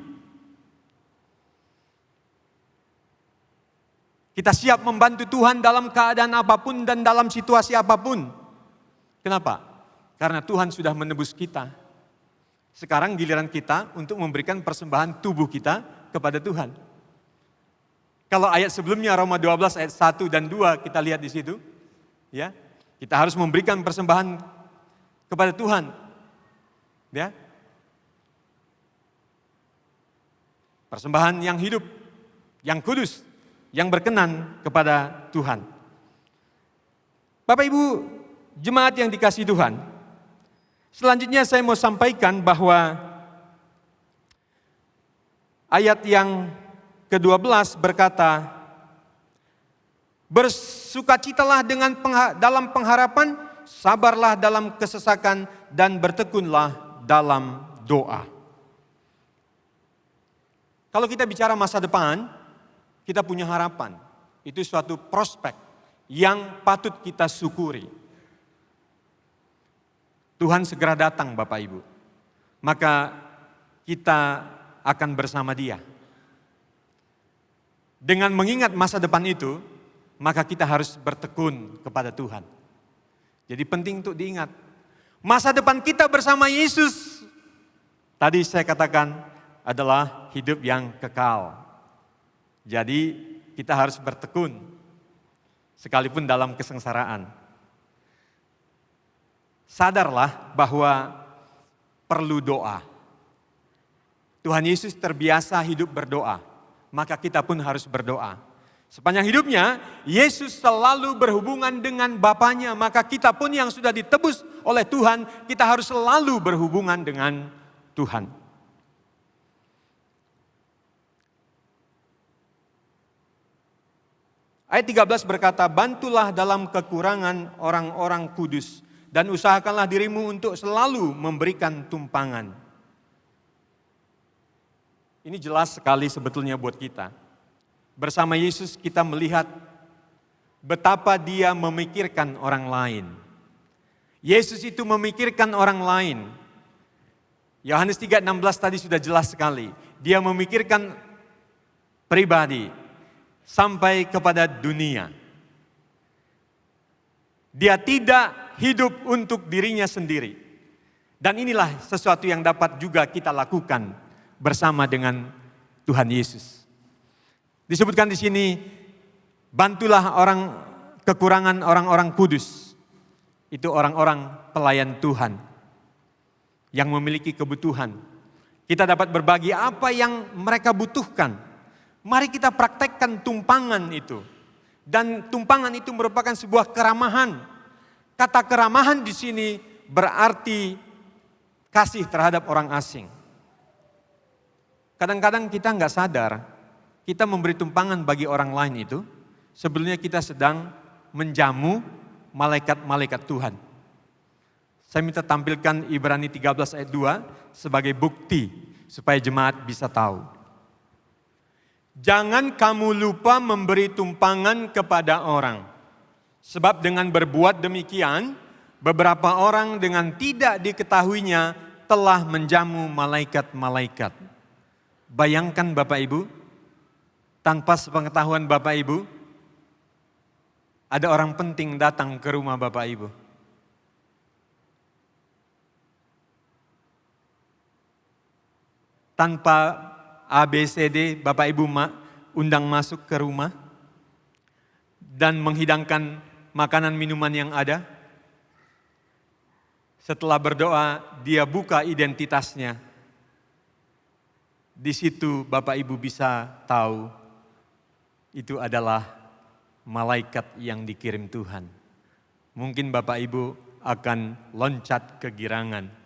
Kita siap membantu Tuhan dalam keadaan apapun dan dalam situasi apapun. Kenapa? Karena Tuhan sudah menebus kita. Sekarang giliran kita untuk memberikan persembahan tubuh kita kepada Tuhan. Kalau ayat sebelumnya Roma 12 ayat 1 dan 2 kita lihat di situ, ya. Kita harus memberikan persembahan kepada Tuhan. Ya. Persembahan yang hidup, yang kudus, yang berkenan kepada Tuhan. Bapak Ibu, jemaat yang dikasihi Tuhan. Selanjutnya saya mau sampaikan bahwa ayat yang ke-12 berkata, bersukacitalah dalam pengharapan, sabarlah dalam kesesakan, dan bertekunlah dalam doa. Kalau kita bicara masa depan, kita punya harapan. Itu suatu prospek yang patut kita syukuri. Tuhan segera datang Bapak Ibu. Maka kita akan bersama Dia. Dengan mengingat masa depan itu, maka kita harus bertekun kepada Tuhan. Jadi penting untuk diingat. Masa depan kita bersama Yesus, tadi saya katakan adalah hidup yang kekal. Jadi kita harus bertekun, sekalipun dalam kesengsaraan. Sadarlah bahwa perlu doa. Tuhan Yesus terbiasa hidup berdoa, maka kita pun harus berdoa. Sepanjang hidupnya, Yesus selalu berhubungan dengan Bapanya, maka kita pun yang sudah ditebus oleh Tuhan, kita harus selalu berhubungan dengan Tuhan. Ayat 13 berkata, bantulah dalam kekurangan orang-orang kudus dan usahakanlah dirimu untuk selalu memberikan tumpangan. Ini jelas sekali sebetulnya buat kita. Bersama Yesus kita melihat betapa dia memikirkan orang lain. Yesus itu memikirkan orang lain. Yohanes 3:16 tadi sudah jelas sekali. Dia memikirkan pribadi sampai kepada dunia. Dia tidak hidup untuk dirinya sendiri. Dan inilah sesuatu yang dapat juga kita lakukan bersama dengan Tuhan Yesus. Disebutkan di sini, bantulah kekurangan orang-orang kudus. Itu orang-orang pelayan Tuhan yang memiliki kebutuhan. Kita dapat berbagi apa yang mereka butuhkan. Mari kita praktekkan tumpangan itu. Dan tumpangan itu merupakan sebuah keramahan. Kata keramahan di sini berarti kasih terhadap orang asing. Kadang-kadang kita nggak sadar, kita memberi tumpangan bagi orang lain itu, sebelumnya kita sedang menjamu malaikat-malaikat Tuhan. Saya minta tampilkan Ibrani 13 ayat 2 sebagai bukti supaya jemaat bisa tahu. Jangan kamu lupa memberi tumpangan kepada orang. Sebab dengan berbuat demikian, beberapa orang dengan tidak diketahuinya telah menjamu malaikat-malaikat. Bayangkan Bapak Ibu, tanpa sepengetahuan Bapak Ibu, ada orang penting datang ke rumah Bapak Ibu. Tanpa ABCD, Bapak Ibu undang masuk ke rumah dan menghidangkan makanan minuman yang ada. Setelah berdoa, dia buka identitasnya. Di situ Bapak Ibu bisa tahu itu adalah malaikat yang dikirim Tuhan. Mungkin Bapak Ibu akan loncat kegirangan.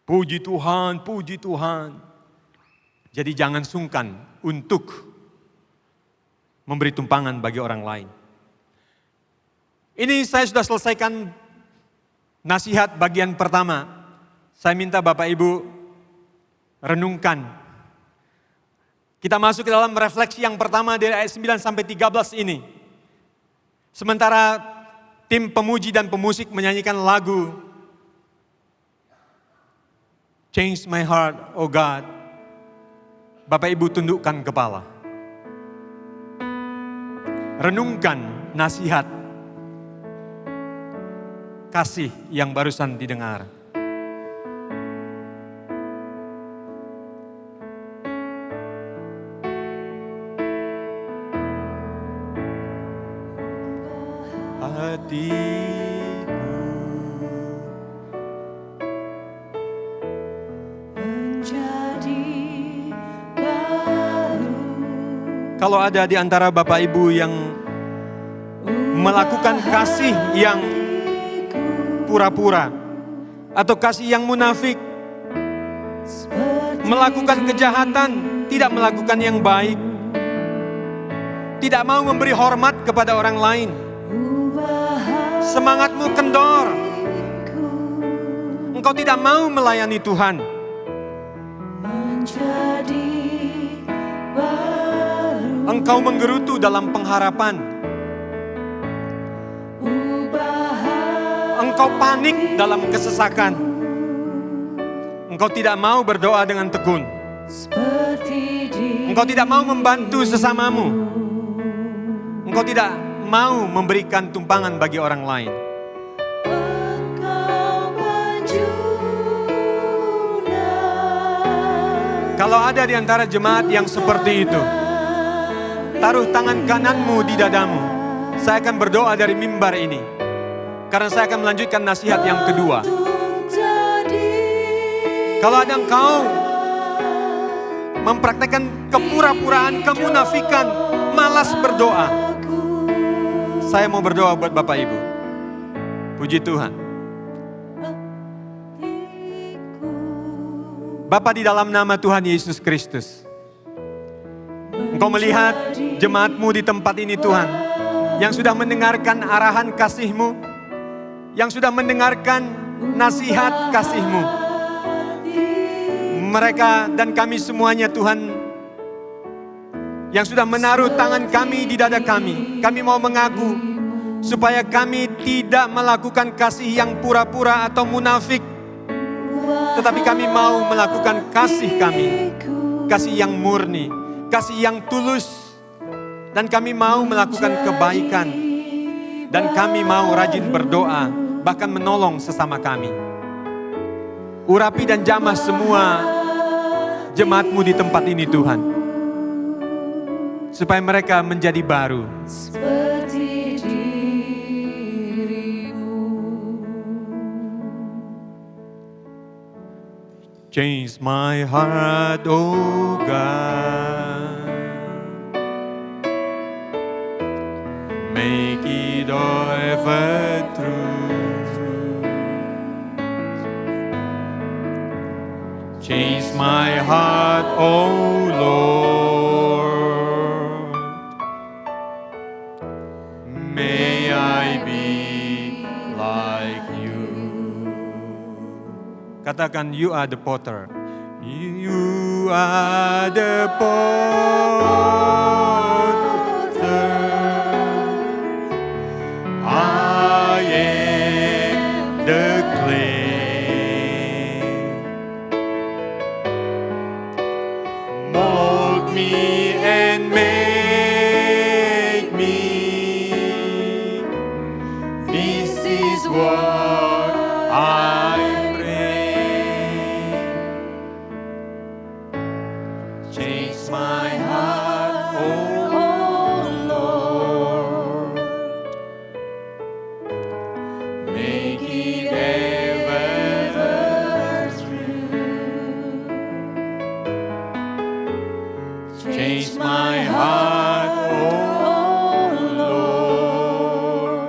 Puji Tuhan, puji Tuhan. Jadi jangan sungkan untuk memberi tumpangan bagi orang lain. Ini saya sudah selesaikan nasihat bagian pertama. Saya minta Bapak Ibu renungkan. Kita masuk ke dalam refleksi yang pertama dari ayat 9 sampai 13 ini. Sementara tim pemuji dan pemusik menyanyikan lagu Change My Heart, Oh God. Bapak Ibu tundukkan kepala. Renungkan nasihat kasih yang barusan didengar. Hatiku
menjadi baru.
Kalau ada di antara Bapak Ibu yang melakukan kasih yang pura-pura atau kasih yang munafik, melakukan kejahatan, tidak melakukan yang baik, tidak mau memberi hormat kepada orang lain, semangatmu kendor, engkau tidak mau melayani Tuhan, engkau menggerutu dalam pengharapan, engkau panik dalam kesesakan, engkau tidak mau berdoa dengan tekun, engkau tidak mau membantu sesamamu, engkau tidak mau memberikan tumpangan bagi orang lain. Kalau ada di antara jemaat yang seperti itu, taruh tangan kananmu di dadamu. Saya akan berdoa dari mimbar ini. Karena saya akan melanjutkan nasihat yang kedua. Kalau ada engkau mempraktekkan kepura-puraan, kemunafikan, malas berdoa, saya mau berdoa buat Bapak Ibu. Puji Tuhan. Bapa, di dalam nama Tuhan Yesus Kristus, Engkau melihat jemaat-Mu di tempat ini Tuhan, yang sudah mendengarkan arahan kasih-Mu, yang sudah mendengarkan nasihat kasih-Mu. Mereka dan kami semuanya Tuhan, yang sudah menaruh tangan kami di dada kami mau mengaku supaya kami tidak melakukan kasih yang pura-pura atau munafik, tetapi kami mau melakukan kasih kami, kasih yang murni, kasih yang tulus, dan kami mau melakukan kebaikan, dan kami mau rajin berdoa, bahkan menolong sesama kami. Urapi dan jamah semua jemaat-Mu di tempat ini Tuhan, supaya mereka menjadi baru.
seperti dirimu.
Change my heart, oh God. Make it all ever true. Change my heart, oh Lord. May I be like you. Katakan, you are the potter. You are the potter. I am the clay. Mold me and make me. This is what I pray. Change my heart, oh Lord. Make it ever true. Change my heart, oh Lord.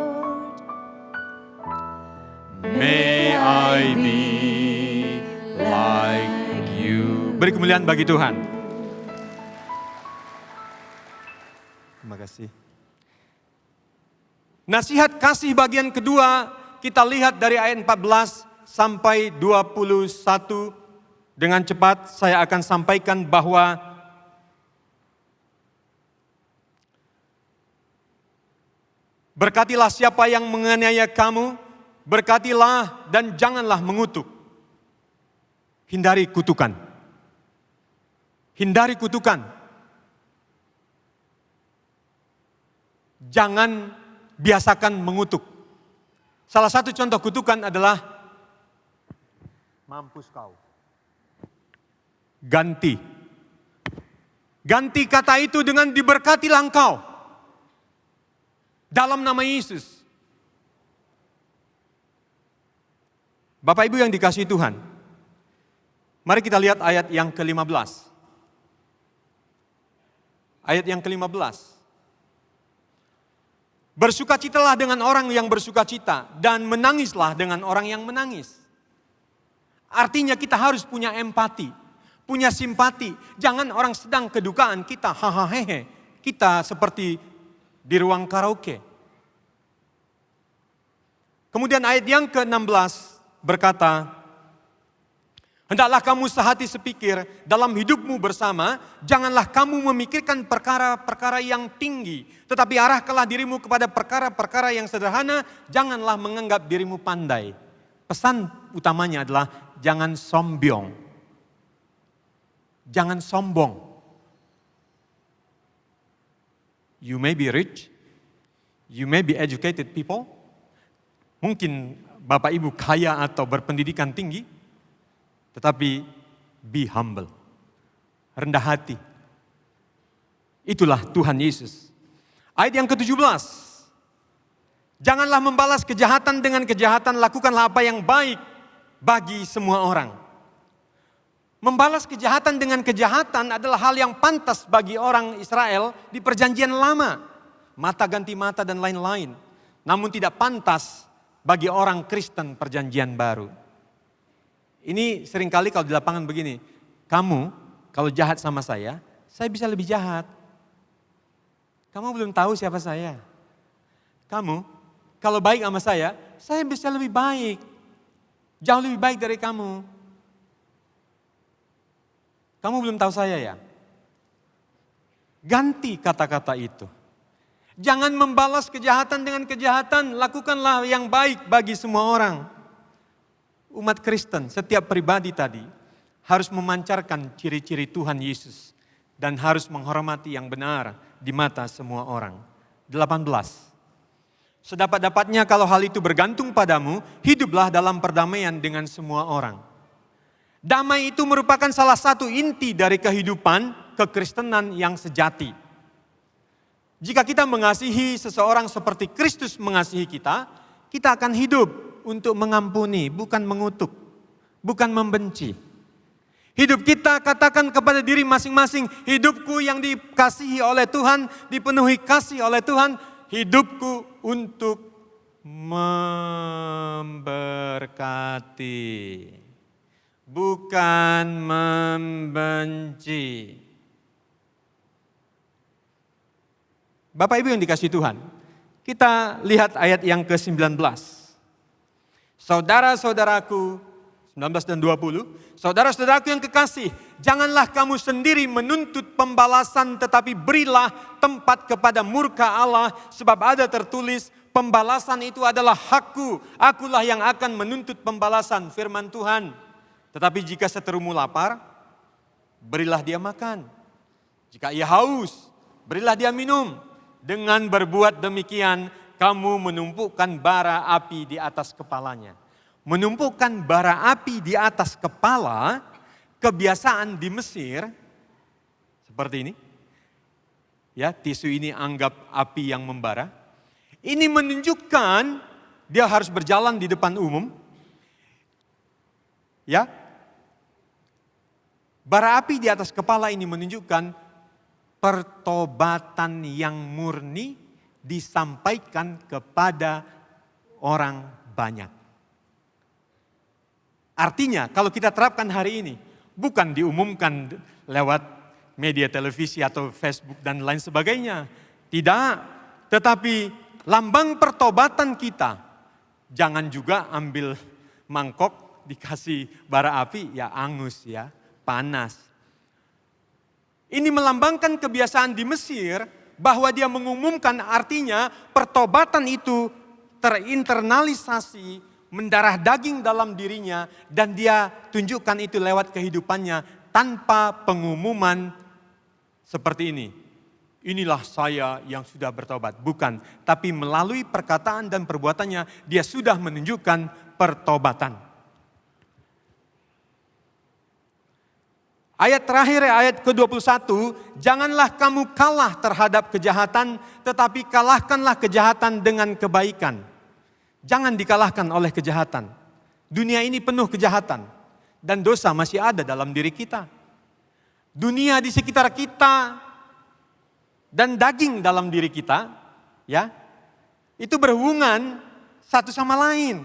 May I be like you. Beri kemuliaan bagi Tuhan. Terima kasih. Nasihat kasih bagian kedua kita lihat dari ayat 14 sampai 21. Dengan cepat saya akan sampaikan bahwa berkatilah siapa yang menganiaya kamu, berkatilah dan janganlah mengutuk. Hindari kutukan. Hindari kutukan. Jangan biasakan mengutuk. Salah satu contoh kutukan adalah mampus kau. Ganti. Ganti kata itu dengan diberkatilah engkau. Dalam nama Yesus. Bapak Ibu yang dikasihi Tuhan. Mari kita lihat ayat yang ke-15. Ayat yang ke-15. Bersukacitalah dengan orang yang bersukacita dan menangislah dengan orang yang menangis. Artinya kita harus punya empati, punya simpati. Jangan orang sedang kedukaan kita hahaha. Kita seperti di ruang karaoke. Kemudian ayat yang ke-16 berkata, hendaklah kamu sehati sepikir dalam hidupmu bersama, janganlah kamu memikirkan perkara-perkara yang tinggi, tetapi arahkanlah dirimu kepada perkara-perkara yang sederhana, janganlah menganggap dirimu pandai. Pesan utamanya adalah jangan sombong. Jangan sombong. You may be rich, you may be educated people, mungkin Bapak Ibu kaya atau berpendidikan tinggi, tetapi be humble, rendah hati. Itulah Tuhan Yesus. Ayat yang ke-17. Janganlah membalas kejahatan dengan kejahatan, lakukanlah apa yang baik bagi semua orang. Membalas kejahatan dengan kejahatan adalah hal yang pantas bagi orang Israel di perjanjian lama. Mata ganti mata dan lain-lain. Namun tidak pantas bagi orang Kristen perjanjian baru. Ini seringkali kalau di lapangan begini, kamu kalau jahat sama saya bisa lebih jahat. Kamu belum tahu siapa saya. Kamu, kalau baik sama saya bisa lebih baik. Jauh lebih baik dari kamu. Kamu belum tahu saya ya? Ganti kata-kata itu. Jangan membalas kejahatan dengan kejahatan. Lakukanlah yang baik bagi semua orang. Umat Kristen, setiap pribadi tadi harus memancarkan ciri-ciri Tuhan Yesus. Dan harus menghormati yang benar di mata semua orang. 18. Sedapat-dapatnya kalau hal itu bergantung padamu, hiduplah dalam perdamaian dengan semua orang. Damai itu merupakan salah satu inti dari kehidupan kekristenan yang sejati. Jika kita mengasihi seseorang seperti Kristus mengasihi kita, kita akan hidup untuk mengampuni, bukan mengutuk, bukan membenci. Hidup kita katakan kepada diri masing-masing, hidupku yang dikasihi oleh Tuhan, dipenuhi kasih oleh Tuhan, hidupku untuk memberkati, bukan membenci. Bapak Ibu yang dikasihi Tuhan, kita lihat ayat yang ke-19. Saudara-saudaraku, 19 dan 20, saudara-saudaraku yang kekasih, janganlah kamu sendiri menuntut pembalasan, tetapi berilah tempat kepada murka Allah, sebab ada tertulis, pembalasan itu adalah hakku, akulah yang akan menuntut pembalasan, firman Tuhan. Tetapi jika seterumu lapar, berilah dia makan. Jika ia haus, berilah dia minum. Dengan berbuat demikian, kamu menumpukan bara api di atas kepalanya. Menumpukan bara api di atas kepala, kebiasaan di Mesir seperti ini. Ya, tisu ini anggap api yang membara. Ini menunjukkan dia harus berjalan di depan umum. Ya. Bara api di atas kepala ini menunjukkan pertobatan yang murni disampaikan kepada orang banyak. Artinya kalau kita terapkan hari ini, bukan diumumkan lewat media televisi atau Facebook dan lain sebagainya. Tidak, tetapi lambang pertobatan kita. Jangan juga ambil mangkok dikasih bara api, ya angus ya, panas. Ini melambangkan kebiasaan di Mesir bahwa dia mengumumkan artinya pertobatan itu terinternalisasi, mendarah daging dalam dirinya dan dia tunjukkan itu lewat kehidupannya tanpa pengumuman seperti ini. Inilah saya yang sudah bertobat. Bukan, tapi melalui perkataan dan perbuatannya dia sudah menunjukkan pertobatan. Ayat terakhir, ayat ke-21, janganlah kamu kalah terhadap kejahatan, tetapi kalahkanlah kejahatan dengan kebaikan. Jangan dikalahkan oleh kejahatan. Dunia ini penuh kejahatan dan dosa masih ada dalam diri kita. Dunia di sekitar kita dan daging dalam diri kita, ya, itu berhubungan satu sama lain.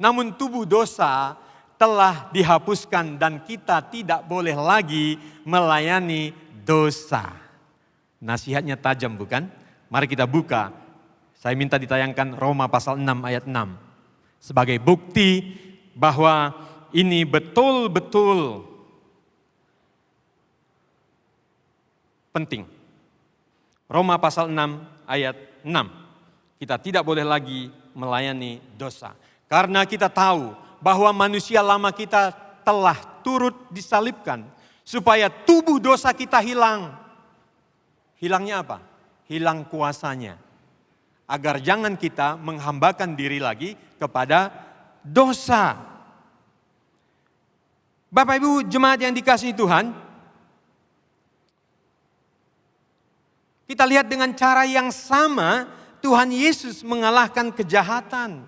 Namun tubuh dosa telah dihapuskan dan kita tidak boleh lagi melayani dosa. Nasihatnya tajam bukan? Mari kita buka. Saya minta ditayangkan Roma pasal 6 ayat 6. Sebagai bukti bahwa ini betul-betul penting. Roma pasal 6 ayat 6. Kita tidak boleh lagi melayani dosa. Karena kita tahu bahwa manusia lama kita telah turut disalibkan. Supaya tubuh dosa kita hilang. Hilangnya apa? Hilang kuasanya. Agar jangan kita menghambakan diri lagi kepada dosa. Bapak Ibu jemaat yang dikasihi Tuhan, kita lihat dengan cara yang sama Tuhan Yesus mengalahkan kejahatan.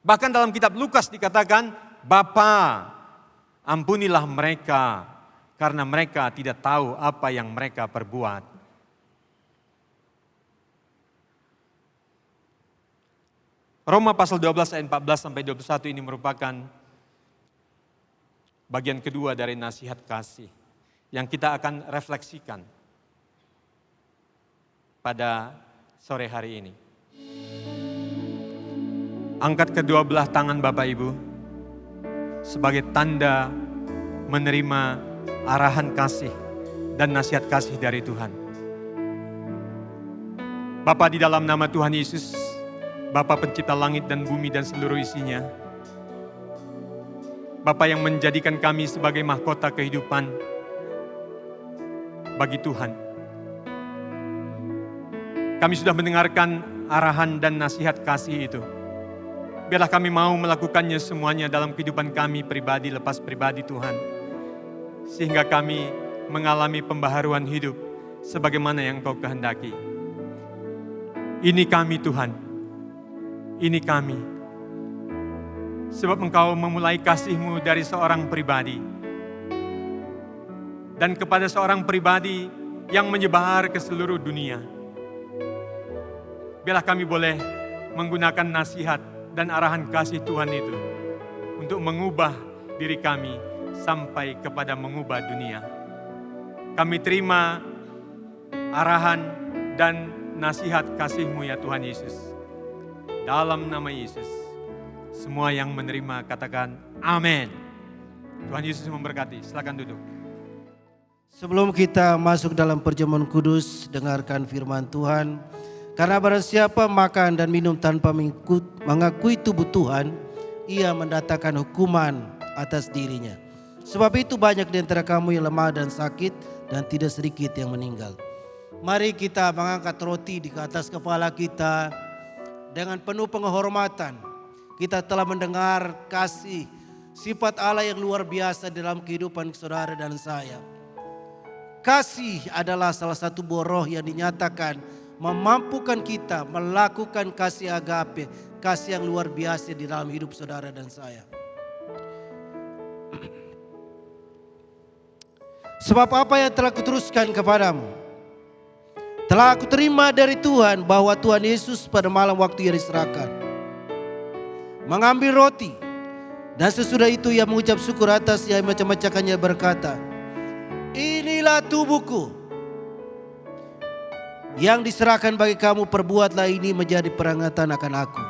Bahkan dalam kitab Lukas dikatakan, Bapa, ampunilah mereka karena mereka tidak tahu apa yang mereka perbuat. Roma pasal 12 ayat 14 sampai 21 ini merupakan bagian kedua dari nasihat kasih yang kita akan refleksikan pada sore hari ini. Angkat kedua belah tangan Bapak Ibu sebagai tanda menerima arahan kasih dan nasihat kasih dari Tuhan. Bapa, di dalam nama Tuhan Yesus, Bapa pencipta langit dan bumi dan seluruh isinya, Bapa yang menjadikan kami sebagai mahkota kehidupan bagi Tuhan. Kami sudah mendengarkan arahan dan nasihat kasih itu. Biarlah kami mau melakukannya semuanya dalam kehidupan kami pribadi lepas pribadi Tuhan. Sehingga kami mengalami pembaharuan hidup sebagaimana yang Engkau kehendaki. Ini kami Tuhan, ini kami. Sebab Engkau memulai kasih-Mu dari seorang pribadi. Dan kepada seorang pribadi yang menyebar ke seluruh dunia. Biarlah kami boleh menggunakan nasihat dan arahan kasih Tuhan itu untuk mengubah diri kami sampai kepada mengubah dunia. Kami terima arahan dan nasihat kasih-Mu ya Tuhan Yesus. Dalam nama Yesus, semua yang menerima katakan amin. Tuhan Yesus memberkati, silakan duduk.
Sebelum kita masuk dalam perjamuan kudus, dengarkan firman Tuhan. Karena barang siapa makan dan minum tanpa mengakui tubuh Tuhan, ia mendatangkan hukuman atas dirinya. Sebab itu banyak di antara kamu yang lemah dan sakit dan tidak sedikit yang meninggal. Mari kita mengangkat roti di atas kepala kita dengan penuh penghormatan. Kita telah mendengar kasih sifat Allah yang luar biasa dalam kehidupan saudara dan saya. Kasih adalah salah satu buah roh yang dinyatakan memampukan kita melakukan kasih agape, kasih yang luar biasa di dalam hidup saudara dan saya. Sebab apa yang telah kuteruskan kepadamu, telah aku terima dari Tuhan bahwa Tuhan Yesus pada malam waktu ia diserahkan, mengambil roti, dan sesudah itu ia mengucap syukur atas yang macam-macamnya berkata, inilah tubuhku yang diserahkan bagi kamu, perbuatlah ini menjadi peringatan akan aku.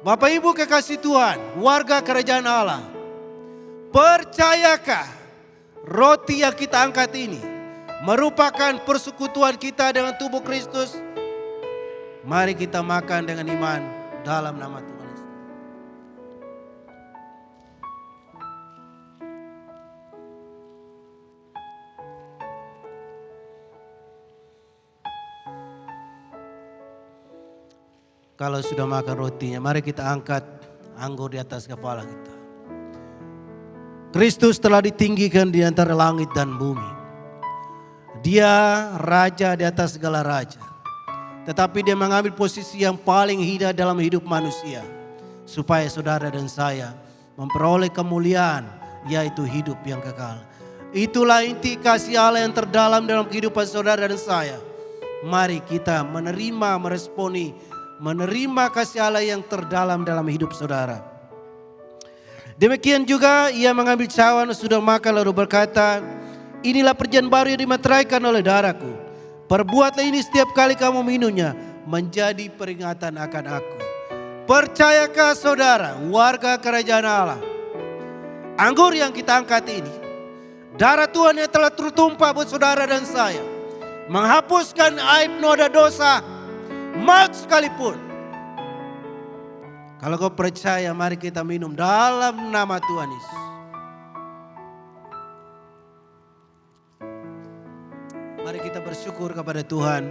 Bapak Ibu kekasih Tuhan, warga kerajaan Allah, percayakah roti yang kita angkat ini merupakan persekutuan kita dengan tubuh Kristus? Mari kita makan dengan iman dalam nama Tuhan. Kalau sudah makan rotinya, mari kita angkat anggur di atas kepala kita. Kristus telah ditinggikan di antara langit dan bumi. Dia raja di atas segala raja. Tetapi dia mengambil posisi yang paling hina dalam hidup manusia. Supaya saudara dan saya memperoleh kemuliaan, yaitu hidup yang kekal. Itulah inti kasih Allah yang terdalam dalam kehidupan saudara dan saya. Mari kita menerima kasih Allah yang terdalam dalam hidup saudara. Demikian juga ia mengambil cawan sudah makan lalu berkata, inilah perjanjian baru yang dimeteraikan oleh darahku. Perbuatlah ini setiap kali kamu minumnya menjadi peringatan akan aku. Percayakah saudara, warga kerajaan Allah, anggur yang kita angkat ini, darah Tuhan yang telah tertumpah buat saudara dan saya, menghapuskan aib noda dosa, maut sekalipun. Kalau kau percaya, mari kita minum dalam nama Tuhan Yesus. Mari kita bersyukur kepada Tuhan,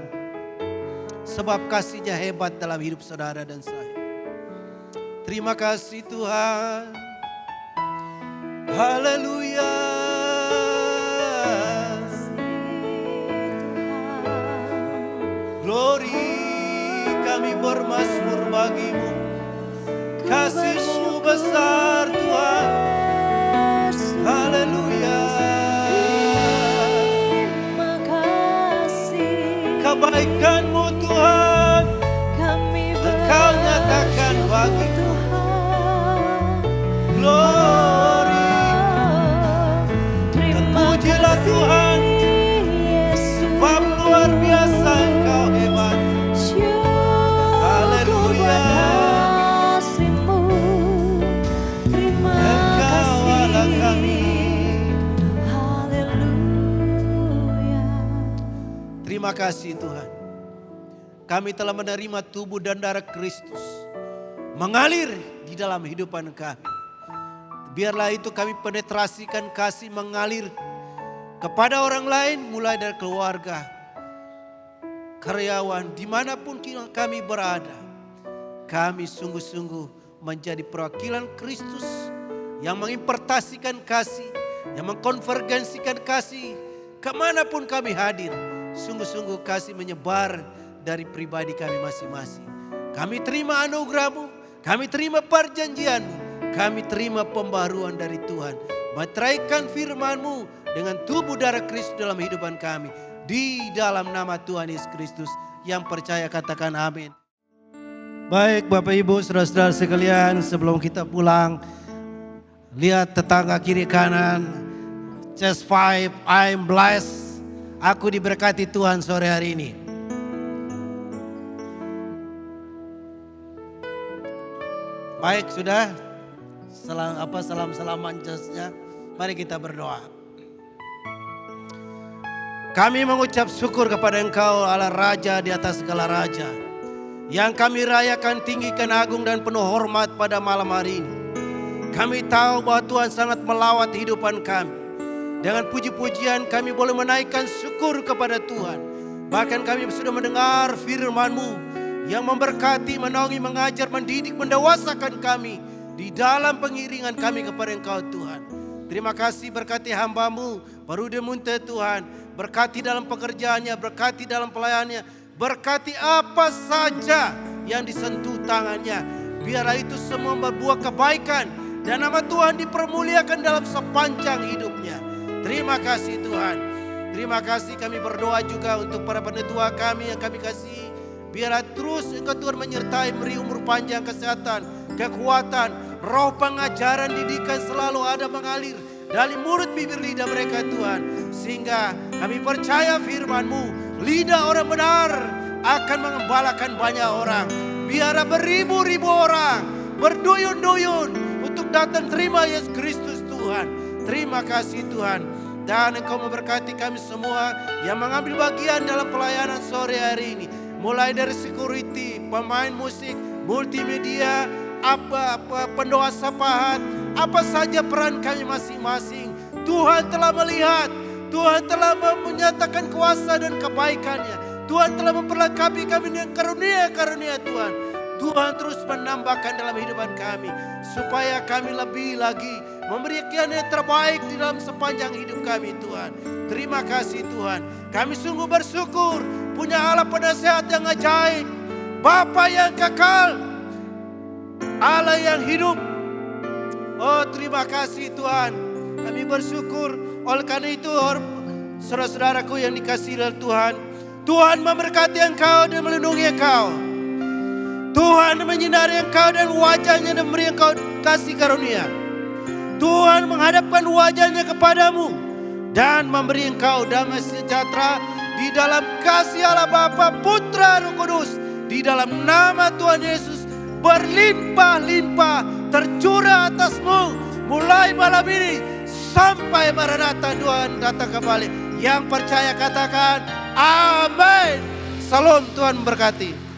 sebab kasih-Nya hebat dalam hidup saudara dan saya. Terima kasih Tuhan. Haleluya. Glory, kami bermazmur bagi-Mu. Kasih-Mu besar Tuhan. Haleluya. Kebaikan-Mu Tuhan, Engkau nyatakan bagi Glory. Terpujilah Tuhan, sebab luar biasa kasih Tuhan. Kami telah menerima tubuh dan darah Kristus mengalir di dalam kehidupan kami. Biarlah itu kami penetrasikan kasih mengalir kepada orang lain, mulai dari keluarga, karyawan, dimanapun kami berada. Kami sungguh-sungguh menjadi perwakilan Kristus yang mengimpartasikan kasih, yang mengkonvergensikan kasih kemanapun kami hadir. Sungguh-sungguh kasih menyebar dari pribadi kami masing-masing. Kami terima anugerah-Mu, kami terima perjanjian-Mu, kami terima pembaruan dari Tuhan. Meteraikan firman-Mu dengan tubuh darah Kristus dalam kehidupan kami. Di dalam nama Tuhan Yesus Kristus, yang percaya katakan amin. Baik Bapak Ibu saudara-saudara sekalian, sebelum kita pulang, lihat tetangga kiri kanan. Chest 5, I'm blessed. Aku diberkati Tuhan sore hari ini. Baik, sudah salam mancasnya. Mari kita berdoa. Kami mengucap syukur kepada Engkau Allah Raja di atas segala raja, yang kami rayakan, tinggikan, agung dan penuh hormat pada malam hari ini. Kami tahu bahwa Tuhan sangat melawat kehidupan kami. Dengan puji-pujian kami boleh menaikkan syukur kepada Tuhan. Bahkan kami sudah mendengar firman-Mu yang memberkati, menaungi, mengajar, mendidik, mendewasakan kami di dalam pengiringan kami kepada Engkau Tuhan. Terima kasih, berkati hamba-Mu Barude Munte Tuhan. Berkati dalam pekerjaannya, berkati dalam pelayanannya, berkati apa saja yang disentuh tangannya. Biarlah itu semua berbuah kebaikan dan nama Tuhan dipermuliakan dalam sepanjang hidupnya. Terima kasih Tuhan. Terima kasih, kami berdoa juga untuk para penetua kami yang kami kasih. Biarlah terus Engkau Tuhan menyertai, beri umur panjang, kesehatan, kekuatan, roh pengajaran, didikan selalu ada mengalir dari mulut bibir lidah mereka Tuhan. Sehingga kami percaya firman-Mu, lidah orang benar akan mengembalakan banyak orang. Biarlah beribu-ribu orang berduyun-duyun untuk datang terima Yesus Kristus Tuhan. Terima kasih Tuhan. Dan Engkau memberkati kami semua yang mengambil bagian dalam pelayanan sore hari ini. Mulai dari security, pemain musik, multimedia, pendoa sapahat, apa saja peran kami masing-masing. Tuhan telah melihat, Tuhan telah menyatakan kuasa dan kebaikannya. Tuhan telah memperlengkapi kami dengan karunia-karunia Tuhan. Tuhan terus menambahkan dalam kehidupan kami, supaya kami lebih lagi memberikan yang terbaik di dalam sepanjang hidup kami Tuhan. Terima kasih Tuhan. Kami sungguh bersyukur punya Allah penasehat yang ajaib, Bapa yang kekal, Allah yang hidup. Oh terima kasih Tuhan. Kami bersyukur. Oleh karena itu saudara-saudaraku yang dikasihi oleh Tuhan, Tuhan memberkati engkau dan melindungi engkau. Tuhan menyinari engkau dan wajahnya dan memberi engkau kasih karunia. Tuhan menghadapkan wajahnya kepadamu dan memberi engkau damai sejahtera di dalam kasih Allah Bapa, Putra, Roh Kudus. Di dalam nama Tuhan Yesus berlimpah-limpah tercurah atasmu mulai malam ini sampai Maranatha Tuhan datang kembali. Yang percaya katakan amin. Salam, Tuhan memberkati.